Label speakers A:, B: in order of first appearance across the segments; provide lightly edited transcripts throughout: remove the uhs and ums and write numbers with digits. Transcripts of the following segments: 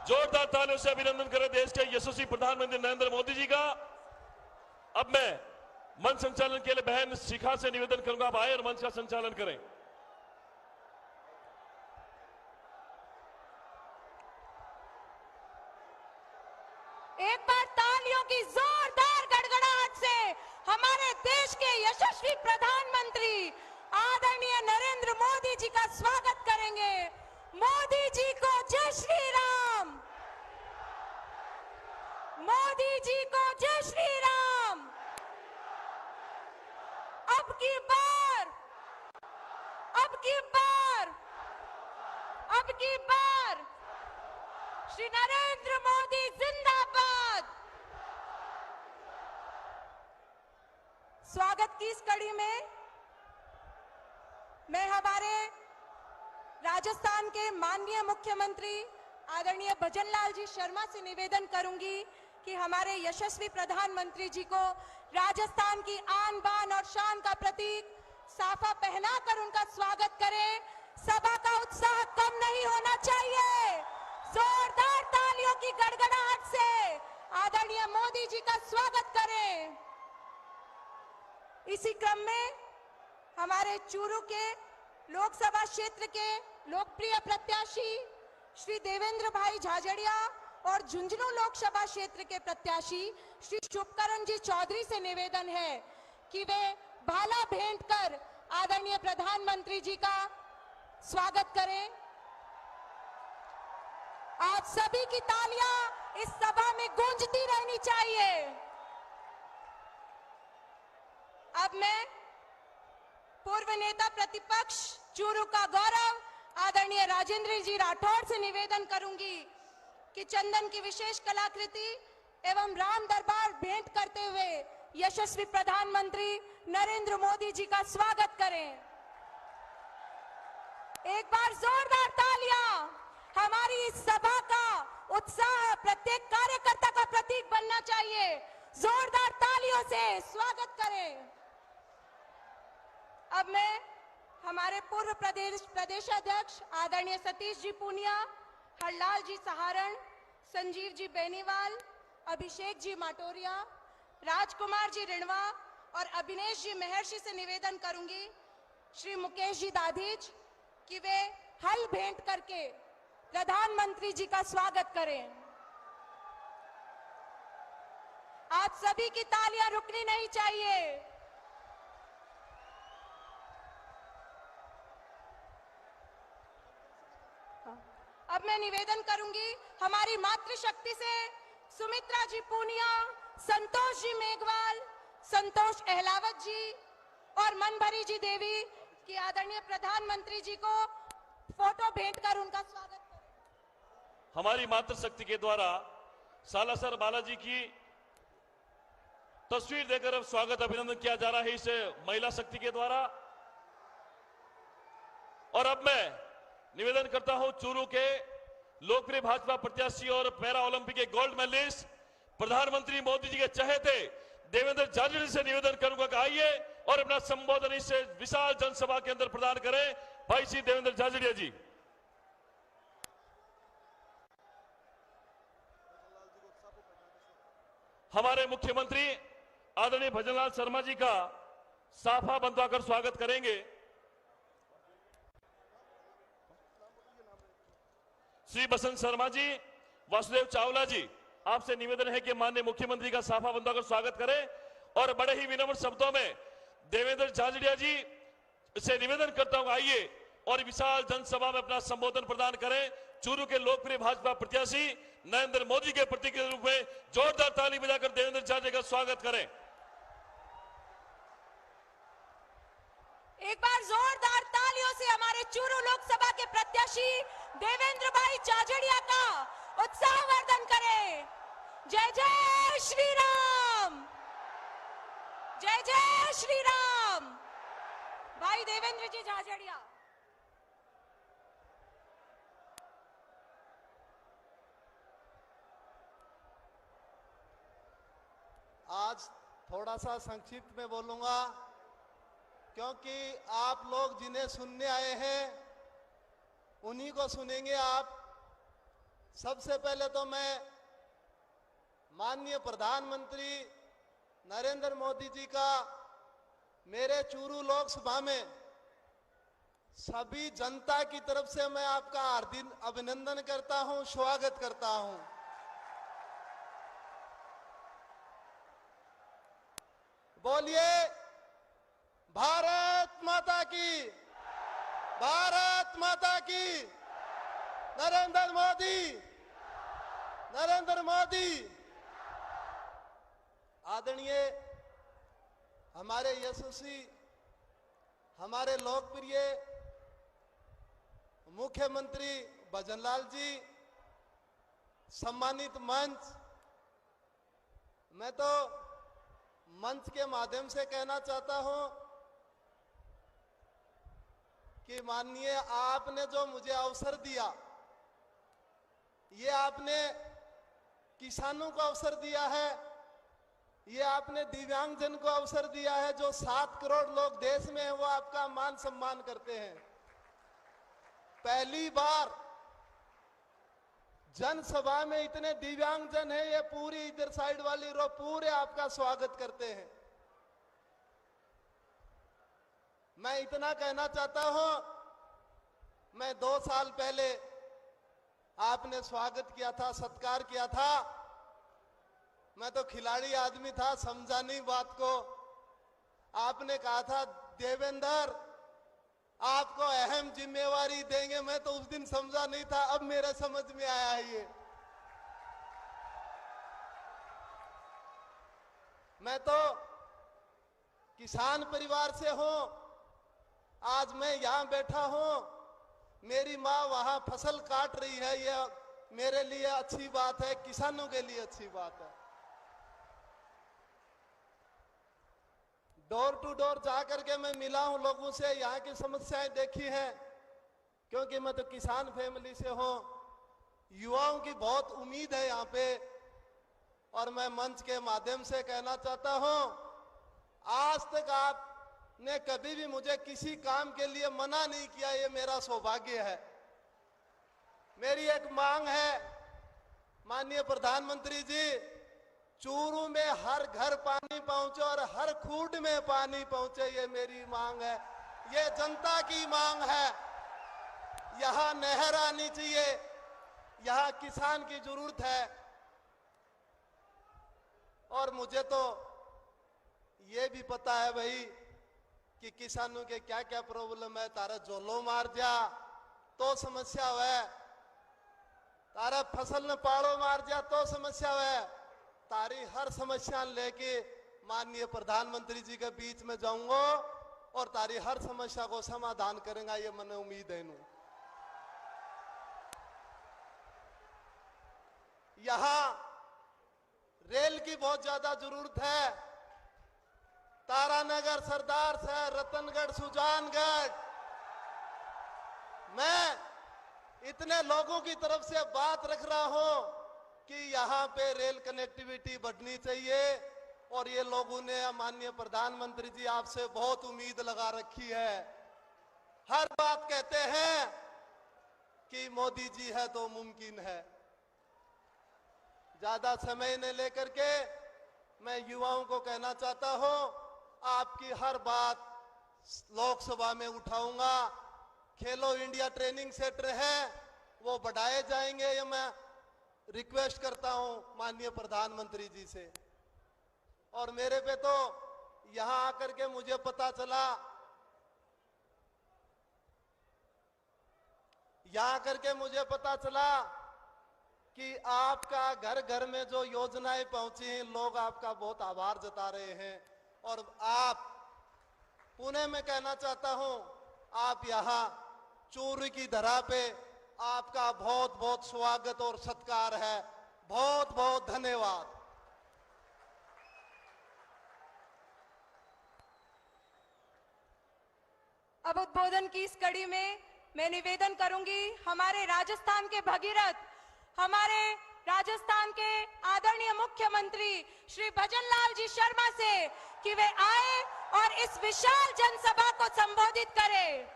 A: जोरदार तालियों से अभिनंदन करें देश के यशस्वी प्रधानमंत्री नरेंद्र मोदी जी का। अब मैं मंच संचालन के लिए बहन शिखा से निवेदन करूंगा, आप आए और मंच का संचालन करें।
B: एक बार तालियों की जोरदार गड़गड़ाहट से हमारे देश के यशस्वी प्रधानमंत्री आदरणीय नरेंद्र मोदी जी का स्वागत करेंगे। मोदी जी को जय श्री राम। मोदी जी को जय श्री राम। अब की बार श्री नरेंद्र मोदी जिंदाबाद। स्वागत की इस कड़ी में मैं हमारे राजस्थान के माननीय मुख्यमंत्री आदरणीय भजनलाल जी शर्मा से निवेदन करूंगी कि हमारे यशस्वी प्रधानमंत्री जी को राजस्थान की आन बान और शान का प्रतीक साफा पहनाकर उनका स्वागत करें। सभा का उत्साह कम नहीं होना चाहिए। जोरदार तालियों की गड़गड़ाहट से आदरणीय मोदी जी का स्वागत करें। इसी क्रम में हमारे चूरू के लोकसभा क्षेत्र के लोकप्रिय प्रत्याशी श्री देवेंद्र भाई झाझड़िया और झुंझुनू लोकसभा क्षेत्र के प्रत्याशी श्री शुभकरण जी चौधरी से निवेदन है कि वे भाला भेंट कर आदरणीय प्रधानमंत्री जी का स्वागत करें। आप सभी की तालियां इस सभा में गूंजती रहनी चाहिए। अब मैं पूर्व नेता प्रतिपक्ष चूरू का गौरव आदरणीय राजेंद्र जी राठौड़ से निवेदन करूंगी कि चंदन की विशेष कलाकृति एवं राम दरबार भेंट करते हुए यशस्वी प्रधानमंत्री नरेंद्र मोदी जी का स्वागत करें। एक बार जोरदार तालियां। हमारी इस सभा का उत्साह प्रत्येक कार्यकर्ता का प्रतीक बनना चाहिए। जोरदार तालियों से स्वागत करें। अब मैं हमारे पूर्व प्रदेशाध्यक्ष आदरणीय सतीश जी पूनिया, हरलाल जी सहारण, संजीव जी बेनीवाल, अभिषेक जी माटोरिया, राजकुमार जी रिणवा और अभिनेश जी महर्षि से निवेदन करूंगी श्री मुकेश जी दाधीच कि वे हल भेंट करके प्रधानमंत्री जी का स्वागत करें। आप सभी की तालियां रुकनी नहीं चाहिए। अब मैं निवेदन करूंगी हमारी मातृशक्ति से सुमित्रा जी पूनिया, संतोष जी मेघवाल, संतोष अहलावत जी और मनभरी जी देवी की आदरणीय प्रधानमंत्री जी को फोटो भेंट कर उनका स्वागत करें।
A: हमारी मातृशक्ति के द्वारा सालासर बालाजी की तस्वीर देकर अब स्वागत अभिनंदन किया जा रहा है इस महिला शक्ति के द्वारा। और अब मैं निवेदन करता हूं चूरू के लोकप्रिय भाजपा प्रत्याशी और पैरा ओलंपिक के गोल्ड मेडलिस्ट प्रधानमंत्री मोदी जी के चहेते देवेंद्र झाझड़िया से निवेदन करूंगा कि आइए और अपना संबोधन इस विशाल जनसभा के अंदर प्रदान करें। भाई श्री देवेंद्र झाझड़िया जी। हमारे मुख्यमंत्री आदरणीय भजनलाल शर्मा जी का साफा बंधवाकर स्वागत करेंगे। श्री बसंत शर्मा जी, वासुदेव चावला जी, आपसे निवेदन है कि माननीय मुख्यमंत्री का साफा बंधवाकर स्वागत करें और बड़े ही विनम्र शब्दों में देवेंद्र झाझड़िया जी से निवेदन करता हूं आइए और विशाल जनसभा में अपना संबोधन प्रदान करें। चूरू के लोकप्रिय भाजपा प्रत्याशी नरेंद्र मोदी के प्रतीक के रूप में जोरदार ताली बजाकर देवेंद्र झाझड़िया का स्वागत करें।
B: एक बार जोरदार तालियों से हमारे चूरू लोकसभा के प्रत्याशी देवेंद्र भाई झाझड़िया का उत्साहवर्धन करें। जय जय श्री राम। जय जय श्री राम। भाई देवेंद्र जी झाझड़िया।
C: आज थोड़ा सा संक्षिप्त में बोलूंगा क्योंकि आप लोग जिन्हें सुनने आए हैं उन्हीं को सुनेंगे आप। सबसे पहले तो मैं माननीय प्रधानमंत्री नरेंद्र मोदी जी का मेरे चूरू लोकसभा में सभी जनता की तरफ से मैं आपका हार्दिक अभिनंदन करता हूं, स्वागत करता हूं। बोलिए भारत माता की, भारत माता की, नरेंद्र मोदी, नरेंद्र मोदी। आदरणीय हमारे यशस्वी, हमारे लोकप्रिय मुख्यमंत्री भजनलाल जी, सम्मानित मंच, मैं तो मंच के माध्यम से कहना चाहता हूं कि माननीय आपने जो मुझे अवसर दिया, ये आपने किसानों को अवसर दिया है, ये आपने दिव्यांगजन को अवसर दिया है। जो 7 करोड़ लोग देश में हैं वो आपका मान सम्मान करते हैं। पहली बार जनसभा में इतने दिव्यांगजन हैं, ये पूरी इधर साइड वाली रो पूरे आपका स्वागत करते हैं। मैं इतना कहना चाहता हूं, मैं 2 साल पहले आपने स्वागत किया था, सत्कार किया था। मैं तो खिलाड़ी आदमी था, समझा नहीं बात को। आपने कहा था देवेंद्र आपको अहम जिम्मेवारी देंगे, मैं तो उस दिन समझा नहीं था, अब मेरे समझ में आया है ये। मैं तो किसान परिवार से हूं, आज मैं यहां बैठा हूं, मेरी माँ वहां फसल काट रही है, ये मेरे लिए अच्छी बात है, किसानों के लिए अच्छी बात है। डोर टू डोर जाकर के मैं मिला हूं लोगों से, यहाँ की समस्याएं देखी हैं, क्योंकि मैं तो किसान फैमिली से हूं। युवाओं की बहुत उम्मीद है यहाँ पे, और मैं मंच के माध्यम से कहना चाहता हूं, आज तक आपने कभी भी मुझे किसी काम के लिए मना नहीं किया, ये मेरा सौभाग्य है। मेरी एक मांग है माननीय प्रधानमंत्री जी, चूरू में हर घर पानी पहुंचे और हर खूंट में पानी पहुंचे, ये मेरी मांग है, ये जनता की मांग है। यहां नहर आनी चाहिए, यहां किसान की जरूरत है। और मुझे तो ये भी पता है भाई कि किसानों के क्या क्या प्रॉब्लम है। तारा जोलो मार जा तो समस्या है, तारा फसल न पाड़ो मार जा तो समस्या है। तारी हर समस्या लेके माननीय प्रधानमंत्री जी के बीच में जाऊंगा और तारी हर समस्या को समाधान करेंगे, ये मैंने उम्मीद है। यहां रेल की बहुत ज्यादा जरूरत है। तारानगर, सरदार शहर, रतनगढ़, सुजानगढ़, मैं इतने लोगों की तरफ से बात रख रहा हूं कि यहाँ पे रेल कनेक्टिविटी बढ़नी चाहिए। और ये लोगों ने माननीय प्रधानमंत्री जी आपसे बहुत उम्मीद लगा रखी है। हर बात कहते हैं कि मोदी जी है तो मुमकिन है। ज्यादा समय न लेकर के मैं युवाओं को कहना चाहता हूं, आपकी हर बात लोकसभा में उठाऊंगा। खेलो इंडिया ट्रेनिंग सेंटर है वो बढ़ाए जाएंगे, ये मैं रिक्वेस्ट करता हूं माननीय प्रधानमंत्री जी से। और मेरे पे तो यहां आकर के मुझे पता चला, यहां करके मुझे पता चला कि आपका घर घर में जो योजनाएं पहुंची हैं, लोग आपका बहुत आभार जता रहे हैं। और आप पुणे में कहना चाहता हूं, आप यहां चूरू की धरा पे आपका बहुत बहुत स्वागत और सत्कार है। बहुत बहुत धन्यवाद।
B: अब उद्बोधन की इस कड़ी में मैं निवेदन करूंगी हमारे राजस्थान के भगीरथ, हमारे राजस्थान के आदरणीय मुख्यमंत्री श्री भजनलाल जी शर्मा से कि वे आए और इस विशाल जनसभा को संबोधित करें।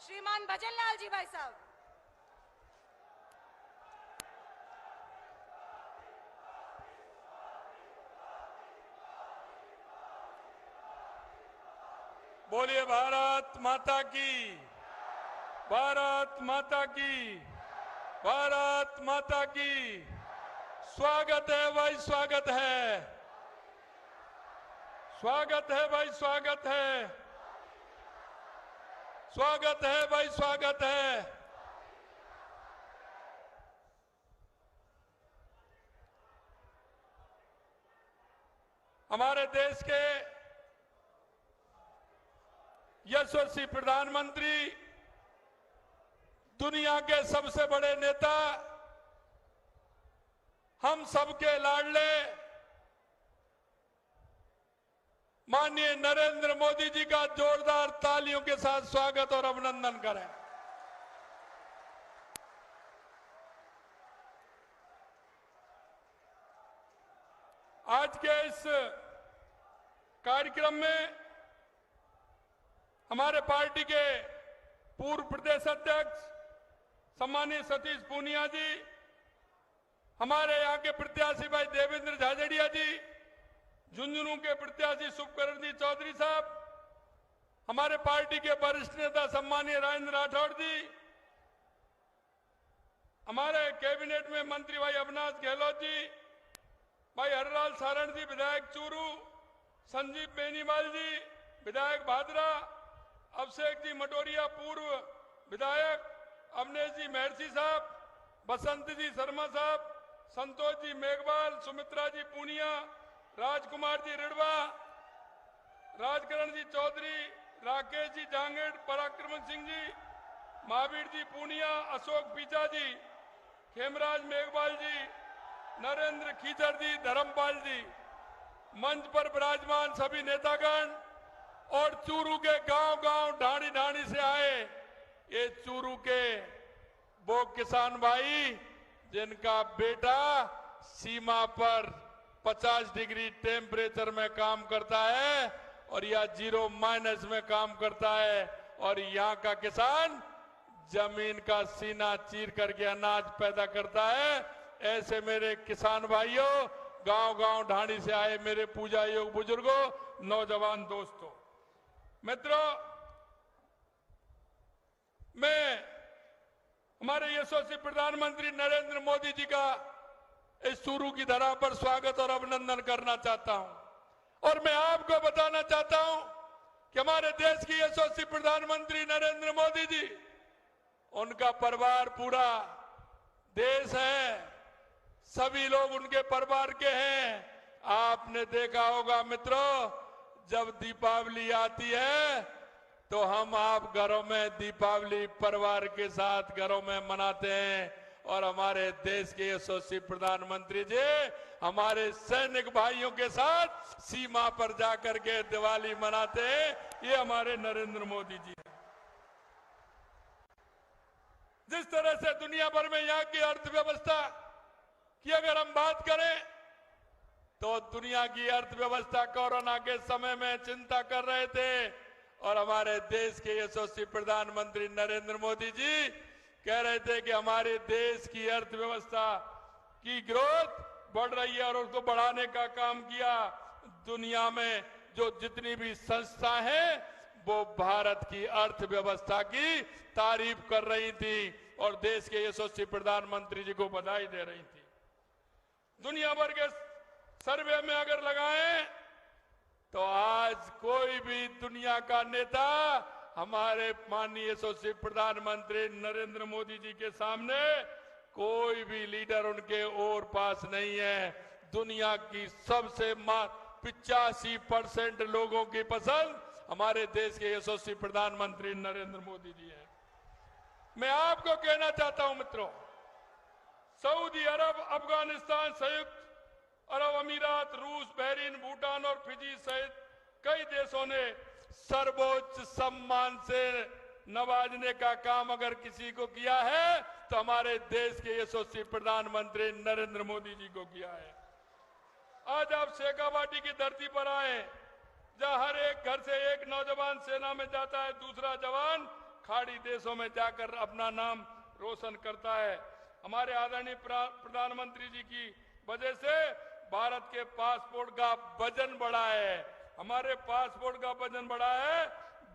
B: श्रीमान भजनलाल जी भाई साहब।
D: बोलिए भारत माता की, भारत माता की, भारत माता की। स्वागत है भाई, स्वागत है, स्वागत है भाई, स्वागत है, स्वागत है भाई, स्वागत है। हमारे देश के यशस्वी प्रधानमंत्री, दुनिया के सबसे बड़े नेता, हम सबके लाडले माननीय नरेंद्र मोदी जी का जोरदार तालियों के साथ स्वागत और अभिनंदन करें। आज के इस कार्यक्रम में हमारे पार्टी के पूर्व प्रदेश अध्यक्ष सम्मानीय सतीश पूनिया जी, हमारे यहाँ के प्रत्याशी भाई देवेंद्र झाझड़िया जी, झुंझुनू के प्रत्याशी शुभकरण जी चौधरी साहब, हमारे पार्टी के वरिष्ठ नेता सम्मानीय राजेंद्र राठौड़ जी, हमारे कैबिनेट में मंत्री भाई अविनाश गहलोत जी, भाई हरलाल सारण जी विधायक चूरू, संजीव बेनीवाल जी विधायक भादरा, अभिषेक जी मटोरिया पूर्व विधायक, अवनेश जी महर्षि साहब, बसंत जी शर्मा साहब, संतोष जी मेघवाल, सुमित्रा जी पूनिया, राजकुमार जी रिड़वा, राजकरण जी चौधरी, राकेश जी जांगेड़, पराक्रम सिंह जी, महावीर जी पूनिया, अशोक पीचा जी, खेमराज मेघवाल जी, नरेंद्र खीचर जी, धर्मपाल जी, मंच पर विराजमान सभी नेतागण और चूरू के गांव-गांव ढाणी ढाणी से आए ये चूरू के वो किसान भाई जिनका बेटा सीमा पर 50 डिग्री टेम्परेचर में काम करता है और या 0 माइनस में काम करता है, और यहाँ का किसान जमीन का सीना चीर करके अनाज पैदा करता है। ऐसे मेरे किसान भाइयों, गांव-गांव ढाणी से आए मेरे पूजा योग बुजुर्गों, नौजवान दोस्तों, मित्रों, मैं हमारे यशस्वी प्रधानमंत्री नरेंद्र मोदी जी का इस चूरू की धरा पर स्वागत और अभिनंदन करना चाहता हूं। और मैं आपको बताना चाहता हूं कि हमारे देश की यशस्वी प्रधानमंत्री नरेंद्र मोदी जी, उनका परिवार पूरा देश है, सभी लोग उनके परिवार के हैं। आपने देखा होगा मित्रों, जब दीपावली आती है तो हम आप घरों में दीपावली परिवार के साथ घरों में मनाते हैं, और हमारे देश के यशस्वी प्रधानमंत्री जी हमारे सैनिक भाइयों के साथ सीमा पर जाकर के दिवाली मनाते हैं। ये हमारे नरेंद्र मोदी जी हैं। जिस तरह से दुनिया भर में यहाँ की अर्थव्यवस्था की अगर हम बात करें तो दुनिया की अर्थव्यवस्था कोरोना के समय में चिंता कर रहे थे, और हमारे देश के यशस्वी प्रधानमंत्री नरेंद्र मोदी जी कह रहे थे कि हमारे देश की अर्थव्यवस्था की ग्रोथ बढ़ रही है और उसको बढ़ाने का काम किया। दुनिया में जो जितनी भी संस्था हैं वो भारत की अर्थव्यवस्था की तारीफ कर रही थी और देश के यशस्वी प्रधानमंत्री जी को बधाई दे रही थी। दुनिया भर के सर्वे में अगर लगाएं तो आज कोई भी दुनिया का नेता हमारे माननीय यशस्वी प्रधानमंत्री नरेंद्र मोदी जी के सामने कोई भी लीडर उनके और पास नहीं है। दुनिया की सबसे 85% लोगों की पसंद हमारे देश के यशस्वी प्रधानमंत्री नरेंद्र मोदी जी हैं। मैं आपको कहना चाहता हूं मित्रों, सऊदी अरब, अफगानिस्तान, संयुक्त अरब अमीरात, रूस, बहरीन, भूटान और फिजी सहित कई देशों ने सर्वोच्च सम्मान से नवाजने का काम अगर किसी को किया है तो हमारे देश के यशस्वी प्रधानमंत्री नरेंद्र मोदी जी को किया है। आज आप शेखावाटी की धरती पर आए, जहां हर एक घर से एक नौजवान सेना में जाता है, दूसरा जवान खाड़ी देशों में जाकर अपना नाम रोशन करता है। हमारे आदरणीय प्रधानमंत्री जी की वजह से भारत के पासपोर्ट का वजन बढ़ा है। हमारे पासपोर्ट का वजन बढ़ा है,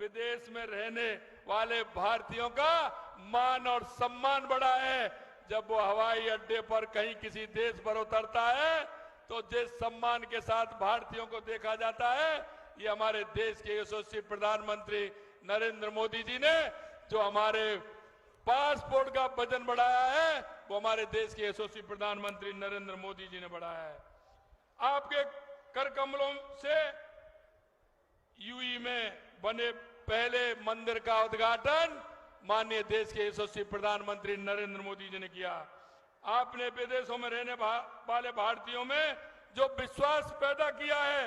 D: विदेश में रहने वाले भारतीयों का मान और सम्मान बढ़ा है। जब वो हवाई अड्डे पर कहीं किसी देश पर उतरता है तो जिस सम्मान के साथ भारतीयों को देखा जाता है, ये हमारे देश के यशस्वी प्रधानमंत्री नरेंद्र मोदी जी ने जो हमारे पासपोर्ट का वजन बढ़ाया है, वो हमारे देश के यशस्वी प्रधानमंत्री नरेंद्र मोदी जी ने बढ़ाया है। आपके कर कमलों से यूई में बने पहले मंदिर का उद्घाटन माननीय देश के यशस्वी प्रधानमंत्री नरेंद्र मोदी जी ने किया। आपने विदेशों में रहने वाले भारतीयों में जो विश्वास पैदा किया है,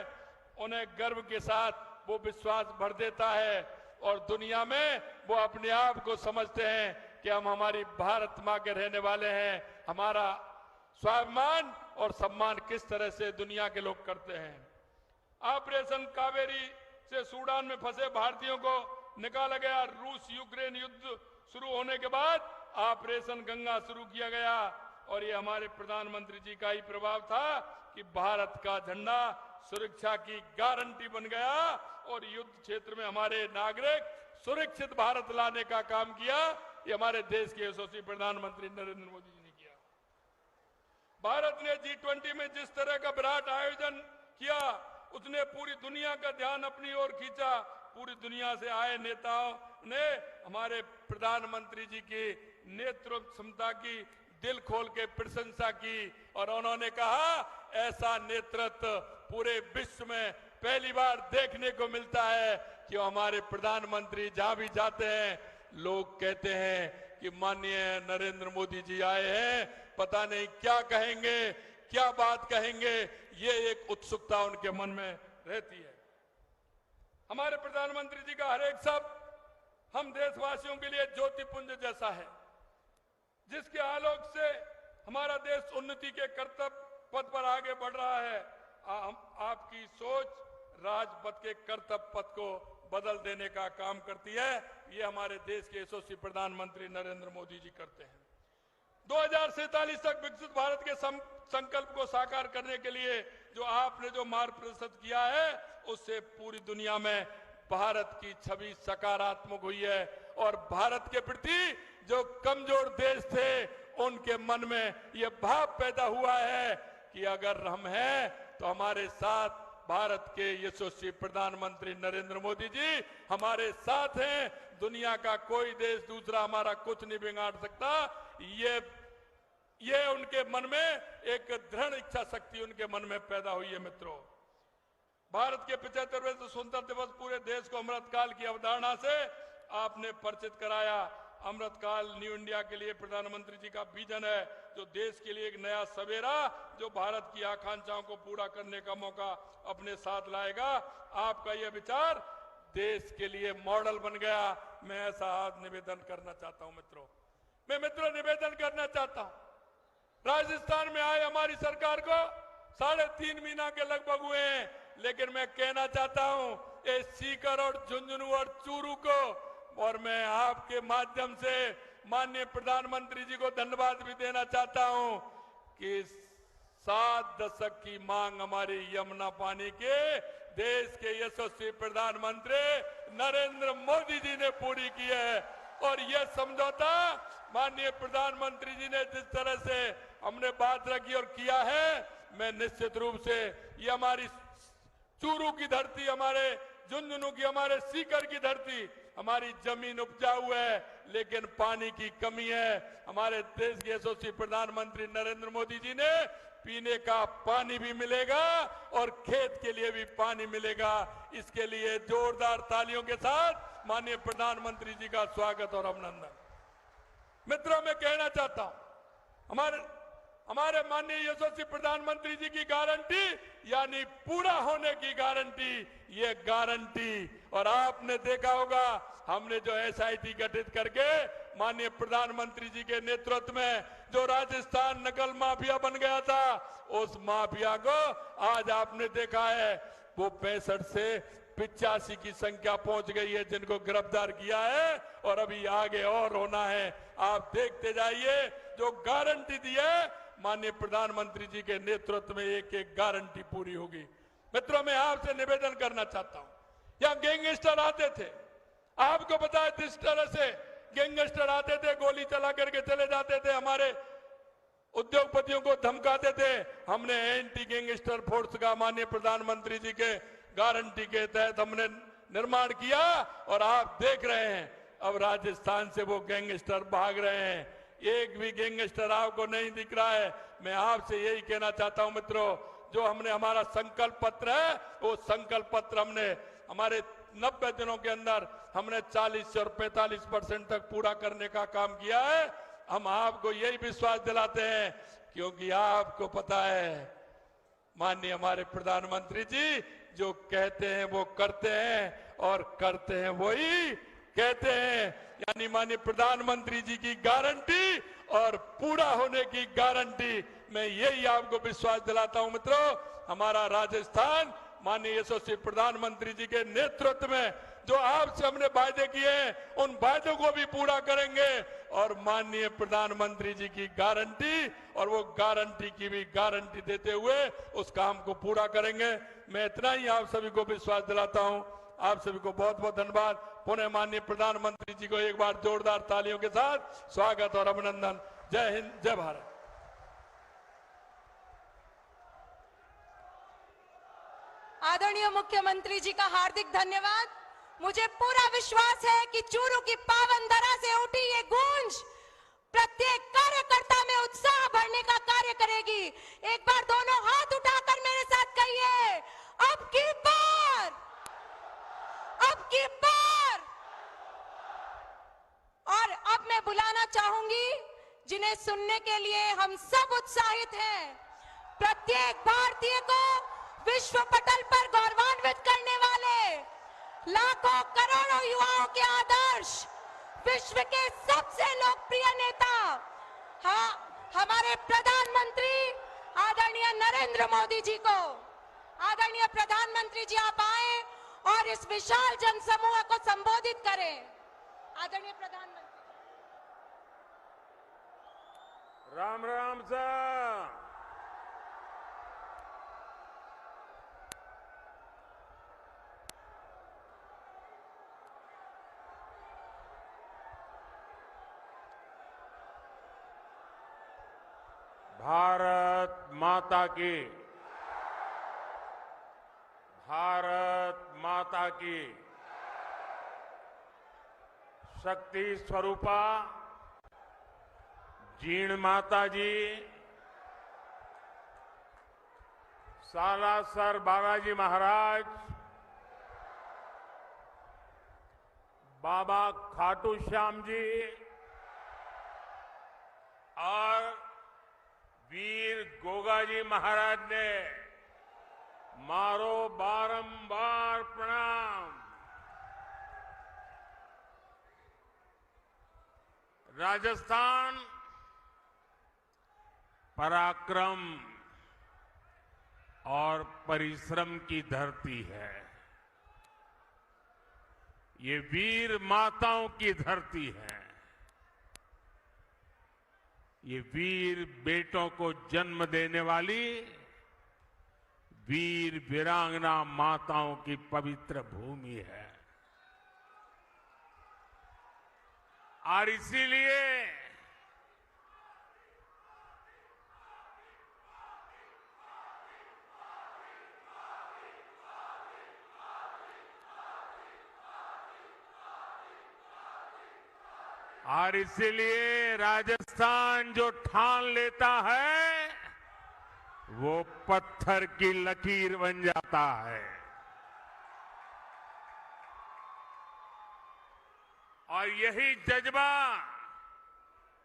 D: उन्हें गर्व के साथ वो विश्वास भर देता है और दुनिया में वो अपने आप को समझते हैं कि हम हमारी भारत मां के रहने वाले हैं। हमारा स्वाभिमान और सम्मान किस तरह से दुनिया के लोग करते हैं। ऑपरेशन कावेरी से सूडान में फंसे भारतीयों को निकाला गया। रूस यूक्रेन युद्ध शुरू होने के बाद ऑपरेशन गंगा शुरू किया गया और ये हमारे प्रधानमंत्री जी का ही प्रभाव था कि भारत का झंडा सुरक्षा की गारंटी बन गया और युद्ध क्षेत्र में हमारे नागरिक सुरक्षित भारत लाने का काम किया। ये हमारे देश के यशस्वी प्रधानमंत्री नरेंद्र मोदी जी ने किया। भारत ने G20 में जिस तरह का विराट आयोजन किया, उसने पूरी दुनिया का ध्यान अपनी ओर खींचा। पूरी दुनिया से आए नेताओं ने हमारे प्रधानमंत्री जी की नेतृत्व क्षमता की दिल खोल के प्रशंसा की और उन्होंने कहा ऐसा नेतृत्व पूरे विश्व में पहली बार देखने को मिलता है कि हमारे प्रधानमंत्री जहां भी जाते हैं लोग कहते हैं कि माननीय नरेंद्र मोदी जी आए हैं, पता नहीं क्या कहेंगे, क्या बात कहेंगे। ये एक उत्सुकता उनके मन में रहती है। हमारे प्रधानमंत्री जी का हर एक शब्द हम देशवासियों के लिए ज्योतिपुंज जैसा है, जिसके आलोक से हमारा देश उन्नति के कर्तव्य पथ पर आगे बढ़ रहा है। आपकी सोच राजपथ के कर्तव्य पथ को बदल देने का काम करती है। ये हमारे देश के यशस्वी प्रधानमंत्री नरेंद्र मोदी जी करते हैं। 2047 तक विकसित भारत के संकल्प को साकार करने के लिए जो आपने जो मार्ग प्रस्तुत किया है, उससे पूरी दुनिया में भारत की छवि सकारात्मक हुई है और भारत के प्रति जो कमजोर देश थे उनके मन में यह भाव पैदा हुआ है कि अगर हम हैं तो हमारे साथ भारत के यशस्वी प्रधानमंत्री नरेंद्र मोदी जी हमारे साथ हैं। दुनिया का कोई देश दूसरा हमारा कुछ नहीं बिगाड़ सकता। ये उनके मन में एक दृढ़ इच्छा शक्ति उनके मन में पैदा हुई है। मित्रों, भारत के 75वें स्वतंत्रता दिवस पूरे देश को अमृतकाल की अवधारणा से आपने परिचित कराया। अमृतकाल न्यू इंडिया के लिए प्रधानमंत्री जी का विजन है, जो देश के लिए एक नया सवेरा, जो भारत की आकांक्षाओं को पूरा करने का मौका अपने साथ लाएगा। आपका यह विचार देश के लिए मॉडल बन गया। मैं ऐसा आज निवेदन करना चाहता हूं मित्रों, निवेदन करना चाहता हूं। राजस्थान में आए हमारी सरकार को 3.5 महीना के लगभग हुए हैं, लेकिन मैं कहना चाहता हूं ये सीकर और झुंझुनू और चूरू को, और मैं आपके माध्यम से माननीय प्रधानमंत्री जी को धन्यवाद भी देना चाहता हूं कि 7 दशक की मांग हमारी यमुना पानी के देश के यशस्वी प्रधानमंत्री नरेंद्र मोदी जी ने पूरी की है। और यह समझौता माननीय प्रधानमंत्री जी ने जिस तरह से हमने बात रखी और किया है, मैं निश्चित रूप से ये हमारी चूरू की धरती, हमारे झुंझुनू की, हमारे सीकर की धरती, हमारी जमीन उपजाऊ है लेकिन पानी की कमी है। हमारे देश के यशस्वी प्रधानमंत्री नरेंद्र मोदी जी ने पीने का पानी भी मिलेगा और खेत के लिए भी पानी मिलेगा। इसके लिए जोरदार तालियों के साथ माननीय प्रधानमंत्री जी का स्वागत और अभिनंदन। मित्रों, मैं कहना चाहता हूं हमारे माननीय यशस्वी प्रधानमंत्री जी की गारंटी यानी पूरा होने की गारंटी, ये गारंटी। और आपने देखा होगा हमने जो SIT गठित करके माननीय प्रधानमंत्री जी के नेतृत्व में जो राजस्थान नकल माफिया बन गया था, उस माफिया को आज आपने देखा है वो 65 से 85 की संख्या पहुंच गई है जिनको गिरफ्तार किया है और अभी आगे और होना है। आप देखते जाइए, जो गारंटी दी है माननीय प्रधानमंत्री जी के नेतृत्व में एक एक गारंटी पूरी होगी। मित्रों, मैं आपसे निवेदन करना चाहता हूं, यहां गैंगस्टर आते थे, आपको पता है जिस तरह से गैंगस्टर आते थे, गोली चला करके चले जाते थे, हमारे उद्योगपतियों को धमकाते थे, हमने एंटी गैंगस्टर फोर्स का माननीय प्रधानमंत्री जी के गारंटी के तहत हमने निर्माण किया और आप देख रहे हैं अब राजस्थान से वो गैंगस्टर भाग रहे हैं। एक भी गैंगस्टर आपको नहीं दिख रहा है। मैं आपसे यही कहना चाहता हूं मित्रों, जो हमने हमारा संकल्प पत्र है, वो संकल्प पत्र हमने हमारे 90 दिनों के अंदर हमने 40 से और 45% तक पूरा करने का काम किया है। हम आपको यही विश्वास दिलाते हैं क्योंकि आपको पता है माननीय हमारे प्रधानमंत्री जी जो कहते हैं वो करते हैं और करते हैं वही कहते हैं। यानी माननीय प्रधानमंत्री जी की गारंटी और पूरा होने की गारंटी, मैं यही आपको विश्वास दिलाता हूं मित्रों। हमारा राजस्थान माननीय यशस्वी प्रधानमंत्री जी के नेतृत्व में जो आपसे हमने वायदे किए हैं उन वायदों को भी पूरा करेंगे और माननीय प्रधानमंत्री जी की गारंटी और वो गारंटी की भी गारंटी देते हुए उस काम को पूरा करेंगे। मैं इतना ही आप सभी को विश्वास दिलाता हूं। आप सभी को बहुत बहुत धन्यवाद। पुनः माननीय प्रधानमंत्री जी को एक बार जोरदार तालियों के साथ स्वागत और अभिनंदन। जय हिंद, जय भारत।
B: आदरणीय मुख्यमंत्री जी का हार्दिक धन्यवाद। मुझे पूरा विश्वास है कि चूरू की पावन धरा से उठी ये गूंज प्रत्येक कार्यकर्ता में उत्साह भरने का कार्य करेगी। एक बार दोनों हाथ उठाकर मेरे साथ कहिए, अब की बार, अब की बार। और अब मैं बुलाना चाहूंगी जिन्हें सुनने के लिए हम सब उत्साहित हैं, प्रत्येक भारतीय को विश्व पटल पर गौरवान्वित करने वाले लाखों करोड़ों युवाओं के आदर्श, विश्व के सबसे लोकप्रिय नेता, हाँ, हमारे प्रधानमंत्री आदरणीय नरेंद्र मोदी जी को। आदरणीय प्रधानमंत्री जी आप आए और इस विशाल जनसमूह को संबोधित करें। आदरणीय प्रधानमंत्री।
E: राम राम साहब। भारत माता की, भारत माता की शक्ति स्वरूपा जीण माता जी, सालासर बालाजी महाराज, बाबा खाटू श्याम जी और वीर गोगाजी महाराज ने मारो बारंबार प्रणाम। राजस्थान पराक्रम और परिश्रम की धरती है। ये वीर माताओं की धरती है। ये वीर बेटों को जन्म देने वाली वीर वीरांगना माताओं की पवित्र भूमि है। और इसीलिए राजस्थान जो ठान लेता है वो पत्थर की लकीर बन जाता है। और यही जज्बा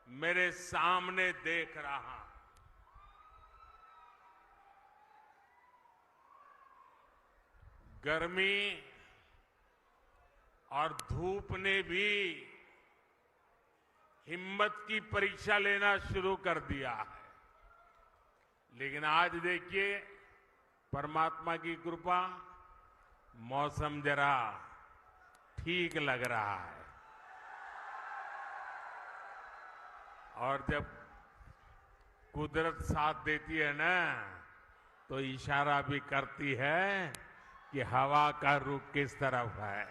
E: मेरे सामने देख रहा। गर्मी और धूप ने भी हिम्मत की परीक्षा लेना शुरू कर दिया है। लेकिन आज देखिए परमात्मा की कृपा, मौसम जरा ठीक लग रहा है। और जब कुदरत साथ देती है ना तो इशारा भी करती है कि हवा का रुख किस तरफ है।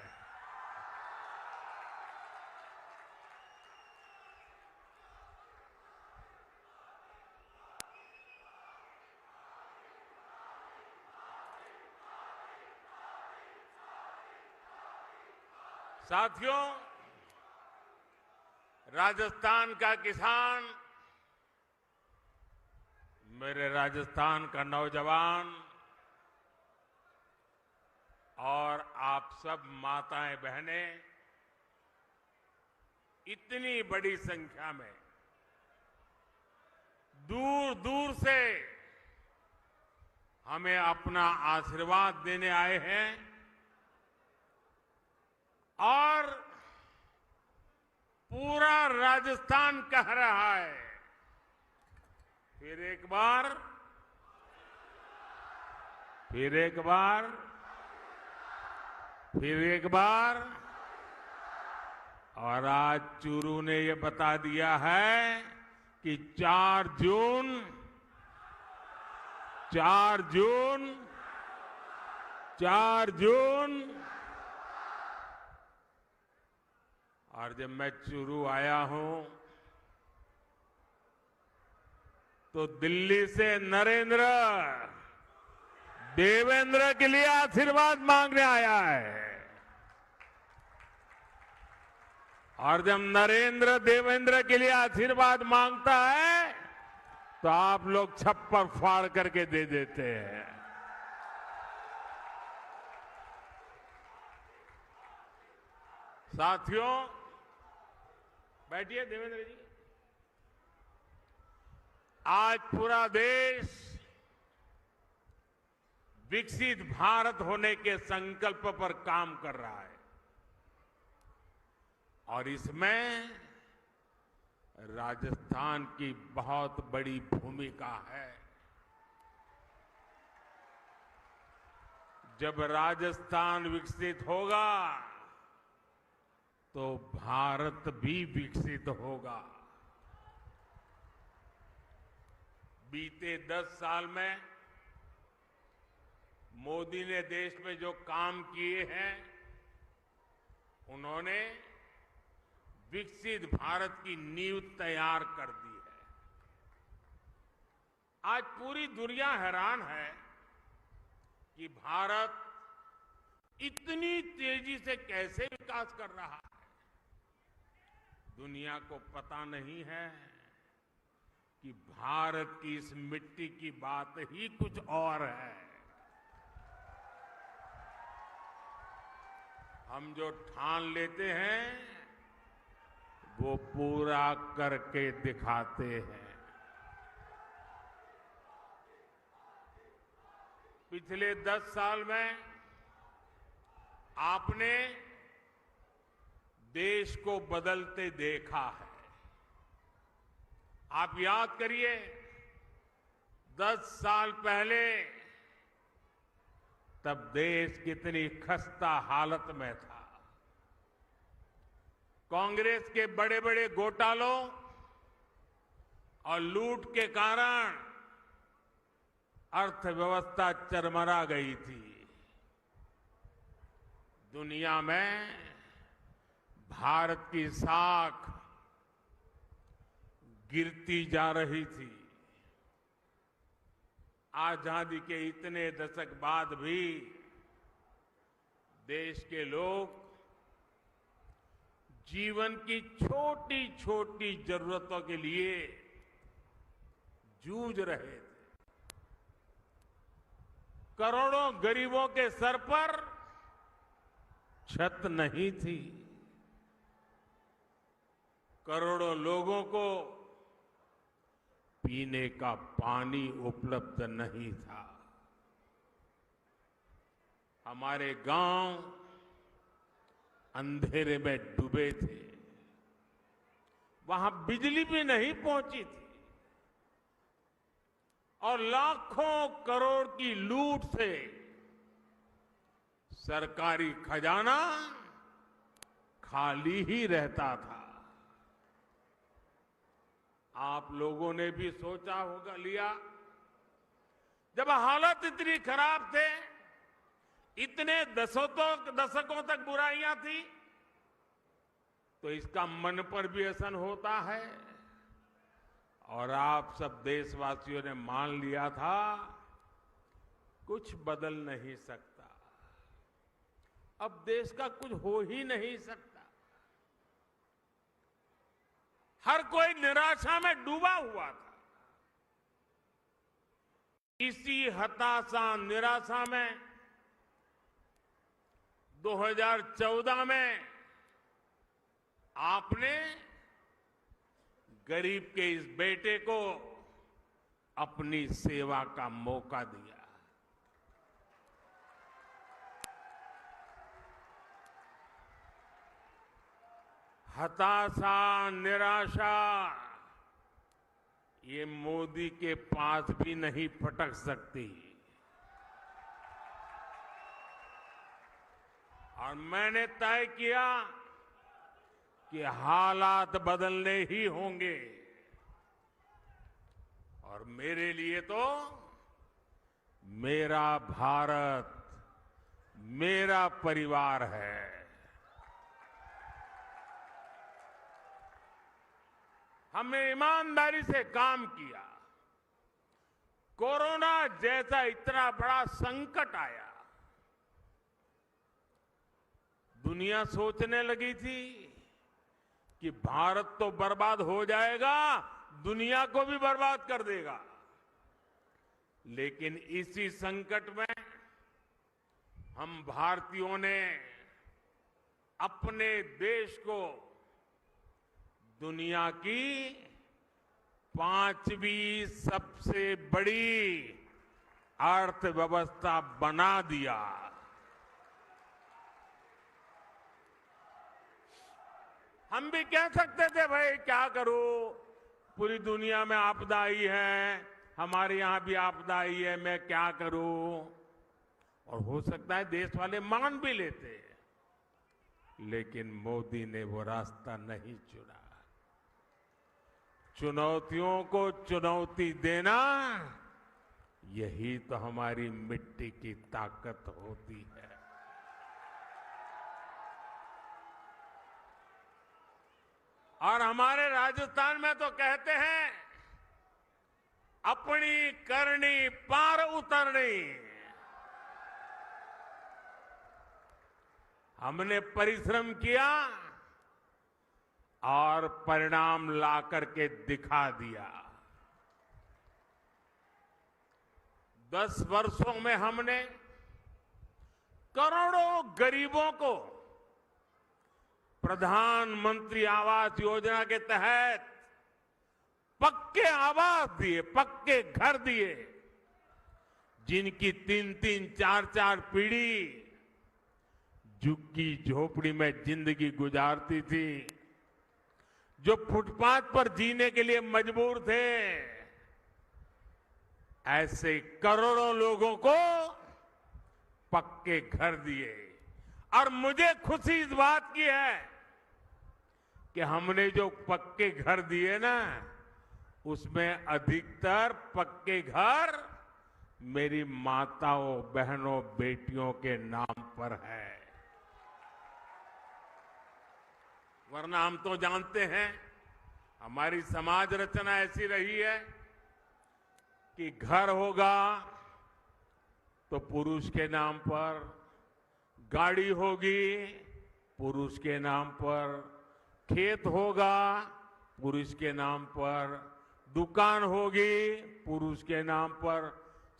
E: साथियों, राजस्थान का किसान, मेरे राजस्थान का नौजवान और आप सब माताएं बहनें इतनी बड़ी संख्या में दूर दूर से हमें अपना आशीर्वाद देने आए हैं और पूरा राजस्थान कह रहा है, फिर एक बार, फिर एक बार, फिर एक बार। और आज चूरू ने ये बता दिया है कि 4 जून और जब मैं चूरू आया हूं तो दिल्ली से नरेंद्र देवेंद्र के लिए आशीर्वाद मांगने आया है। और जब नरेंद्र देवेंद्र के लिए आशीर्वाद मांगता है तो आप लोग छप्पर फाड़ करके दे देते हैं। साथियों, बैठिए देवेंद्र जी। आज पूरा देश विकसित भारत होने के संकल्प पर काम कर रहा है और इसमें राजस्थान की बहुत बड़ी भूमिका है। जब राजस्थान विकसित होगा तो भारत भी विकसित होगा। बीते 10 साल में मोदी ने देश में जो काम किए हैं, उन्होंने विकसित भारत की नींव तैयार कर दी है। आज पूरी दुनिया हैरान है कि भारत इतनी तेजी से कैसे विकास कर रहा है। दुनिया को पता नहीं है कि भारत की इस मिट्टी की बात ही कुछ और है। हम जो ठान लेते हैं वो पूरा करके दिखाते हैं। पिछले 10 साल में आपने देश को बदलते देखा है। आप याद करिए, 10 साल पहले तब देश कितनी खस्ता हालत में था। कांग्रेस के बड़े बड़े घोटालों और लूट के कारण अर्थव्यवस्था चरमरा गई थी। दुनिया में भारत की साख गिरती जा रही थी। आजादी के इतने दशक बाद भी देश के लोग जीवन की छोटी छोटी जरूरतों के लिए जूझ रहे थे। करोड़ों गरीबों के सर पर छत नहीं थी। करोड़ों लोगों को पीने का पानी उपलब्ध नहीं था। हमारे गांव अंधेरे में डूबे थे। वहां बिजली भी नहीं पहुंची थी और लाखों करोड़ की लूट से सरकारी खजाना खाली ही रहता था। आप लोगों ने भी सोचा होगा लिया, जब हालत इतनी खराब थे, इतने दशकों तक बुराइयां थी, तो इसका मन पर भी असर होता है। और आप सब देशवासियों ने मान लिया था कुछ बदल नहीं सकता। अब देश का कुछ हो ही नहीं सकता। हर कोई निराशा में डूबा हुआ था। इसी हताशा निराशा में 2014 में आपने गरीब के इस बेटे को अपनी सेवा का मौका दिया। हताशा निराशा ये मोदी के पास भी नहीं फटक सकती। और मैंने तय किया कि हालात बदलने ही होंगे। और मेरे लिए तो मेरा भारत मेरा परिवार है। हमने ईमानदारी से काम किया। कोरोना जैसा इतना बड़ा संकट आया, दुनिया सोचने लगी थी कि भारत तो बर्बाद हो जाएगा, दुनिया को भी बर्बाद कर देगा। लेकिन इसी संकट में हम भारतीयों ने अपने देश को दुनिया की 5वीं सबसे बड़ी अर्थव्यवस्था बना दिया। हम भी कह सकते थे भाई क्या करूं, पूरी दुनिया में आपदा आई है, हमारे यहां भी आपदा आई है, मैं क्या करूं। और हो सकता है देश वाले मान भी लेते, लेकिन मोदी ने वो रास्ता नहीं चुना। चुनौतियों को चुनौती देना, यही तो हमारी मिट्टी की ताकत होती है। और हमारे राजस्थान में तो कहते हैं, अपनी करनी पार उतरनी। हमने परिश्रम किया और परिणाम ला करके दिखा दिया। 10 वर्षों में हमने करोड़ों गरीबों को प्रधानमंत्री आवास योजना के तहत पक्के आवास दिए, पक्के घर दिए। जिनकी 3-3, 4-4 पीढ़ी झुग्गी झोपड़ी में जिंदगी गुजारती थी, जो फुटपाथ पर जीने के लिए मजबूर थे, ऐसे करोड़ों लोगों को पक्के घर दिए। और मुझे खुशी इस बात की है कि हमने जो पक्के घर दिए ना, उसमें अधिकतर पक्के घर मेरी माताओं, बहनों, बेटियों के नाम पर है। वरना हम तो जानते हैं हमारी समाज रचना ऐसी रही है कि घर होगा तो पुरुष के नाम पर, गाड़ी होगी पुरुष के नाम पर, खेत होगा पुरुष के नाम पर, दुकान होगी पुरुष के नाम पर,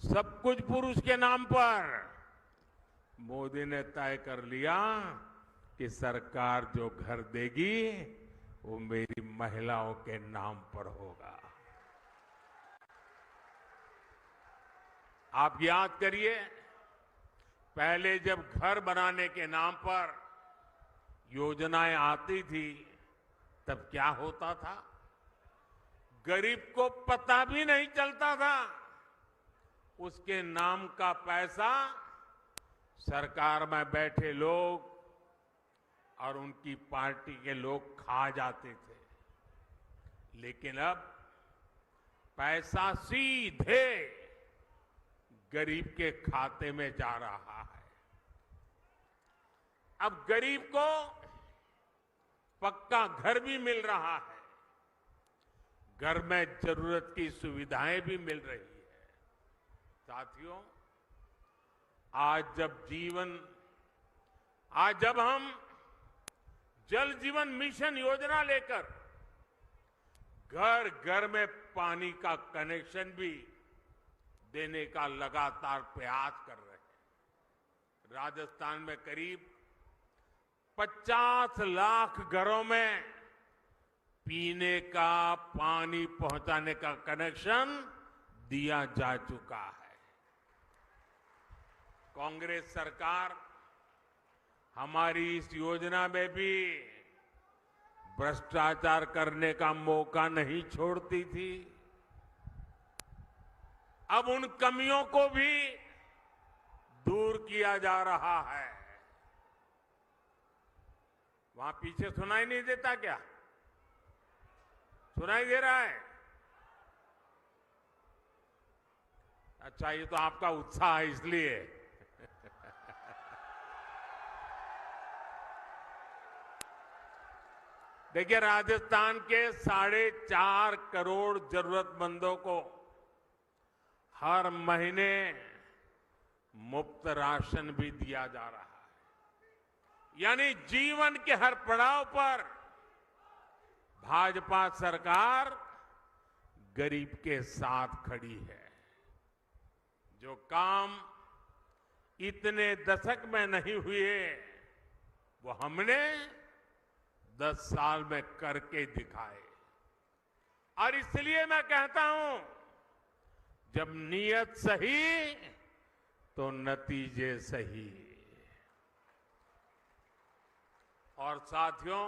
E: सब कुछ पुरुष के नाम पर। मोदी ने तय कर लिया कि सरकार जो घर देगी वो मेरी महिलाओं के नाम पर होगा। आप याद करिए, पहले जब घर बनाने के नाम पर योजनाएं आती थी तब क्या होता था, गरीब को पता भी नहीं चलता था। उसके नाम का पैसा सरकार में बैठे लोग और उनकी पार्टी के लोग खा जाते थे। लेकिन अब पैसा सीधे गरीब के खाते में जा रहा है। अब गरीब को पक्का घर भी मिल रहा है, घर में जरूरत की सुविधाएं भी मिल रही है। साथियों, आज जब जीवन आज जब हम जल जीवन मिशन योजना लेकर घर घर में पानी का कनेक्शन भी देने का लगातार प्रयास कर रहे हैं। राजस्थान में करीब 50 लाख घरों में पीने का पानी पहुंचाने का कनेक्शन दिया जा चुका है। कांग्रेस सरकार हमारी इस योजना में भी भ्रष्टाचार करने का मौका नहीं छोड़ती थी। अब उन कमियों को भी दूर किया जा रहा है। वहां पीछे सुनाई नहीं देता क्या? सुनाई दे रहा है? अच्छा, ये तो आपका उत्साह है इसलिए। देखिए, राजस्थान के 4.5 करोड़ जरूरतमंदों को हर महीने मुफ्त राशन भी दिया जा रहा है। यानी जीवन के हर पड़ाव पर भाजपा सरकार गरीब के साथ खड़ी है। जो काम इतने दशक में नहीं हुए वो हमने 10 साल में करके दिखाए। और इसलिए मैं कहता हूं, जब नीयत सही तो नतीजे सही। और साथियों,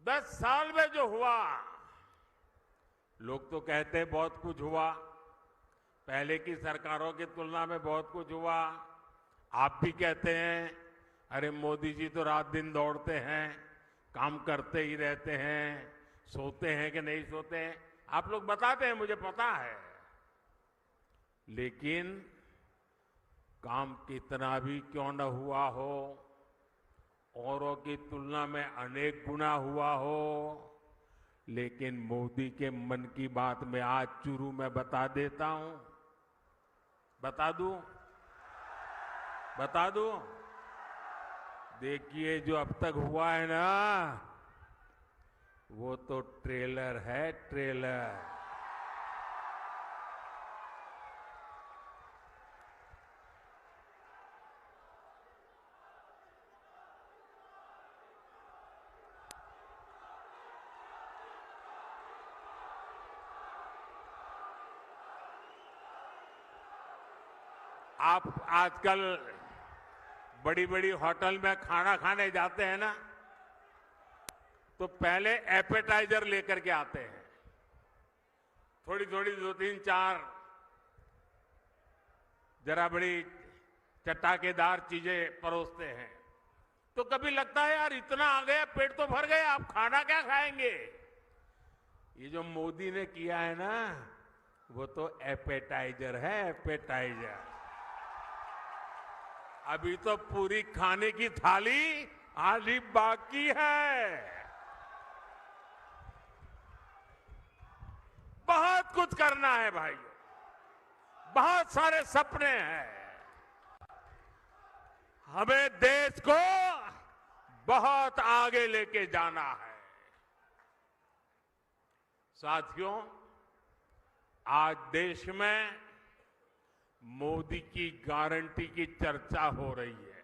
E: 10 साल में जो हुआ, लोग तो कहते हैं बहुत कुछ हुआ, पहले की सरकारों की तुलना में बहुत कुछ हुआ। आप भी कहते हैं अरे मोदी जी तो रात दिन दौड़ते हैं, काम करते ही रहते हैं, सोते हैं कि नहीं सोते हैं, आप लोग बताते हैं, मुझे पता है। लेकिन काम कितना भी क्यों न हुआ हो, औरों की तुलना में अनेक गुना हुआ हो, लेकिन मोदी के मन की बात में आज चुरू में बता देता हूं। बता दूं? देखिए, जो अब तक हुआ है ना, वो तो ट्रेलर है, ट्रेलर। आप आजकल बड़ी बड़ी होटल में खाना खाने जाते हैं ना, तो पहले एपेटाइजर लेकर के आते हैं, थोड़ी थोड़ी 2, 3, 4 जरा बड़ी चटाकेदार चीजें परोसते हैं। तो कभी लगता है यार इतना आ गया, पेट तो भर गया, आप खाना क्या खाएंगे। ये जो मोदी ने किया है ना, वो तो एपेटाइजर है, एपेटाइजर। अभी तो पूरी खाने की थाली आधी बाकी है। बहुत कुछ करना है भाइयों, बहुत सारे सपने हैं। हमें देश को बहुत आगे लेके जाना है। साथियों, आज देश में मोदी की गारंटी की चर्चा हो रही है।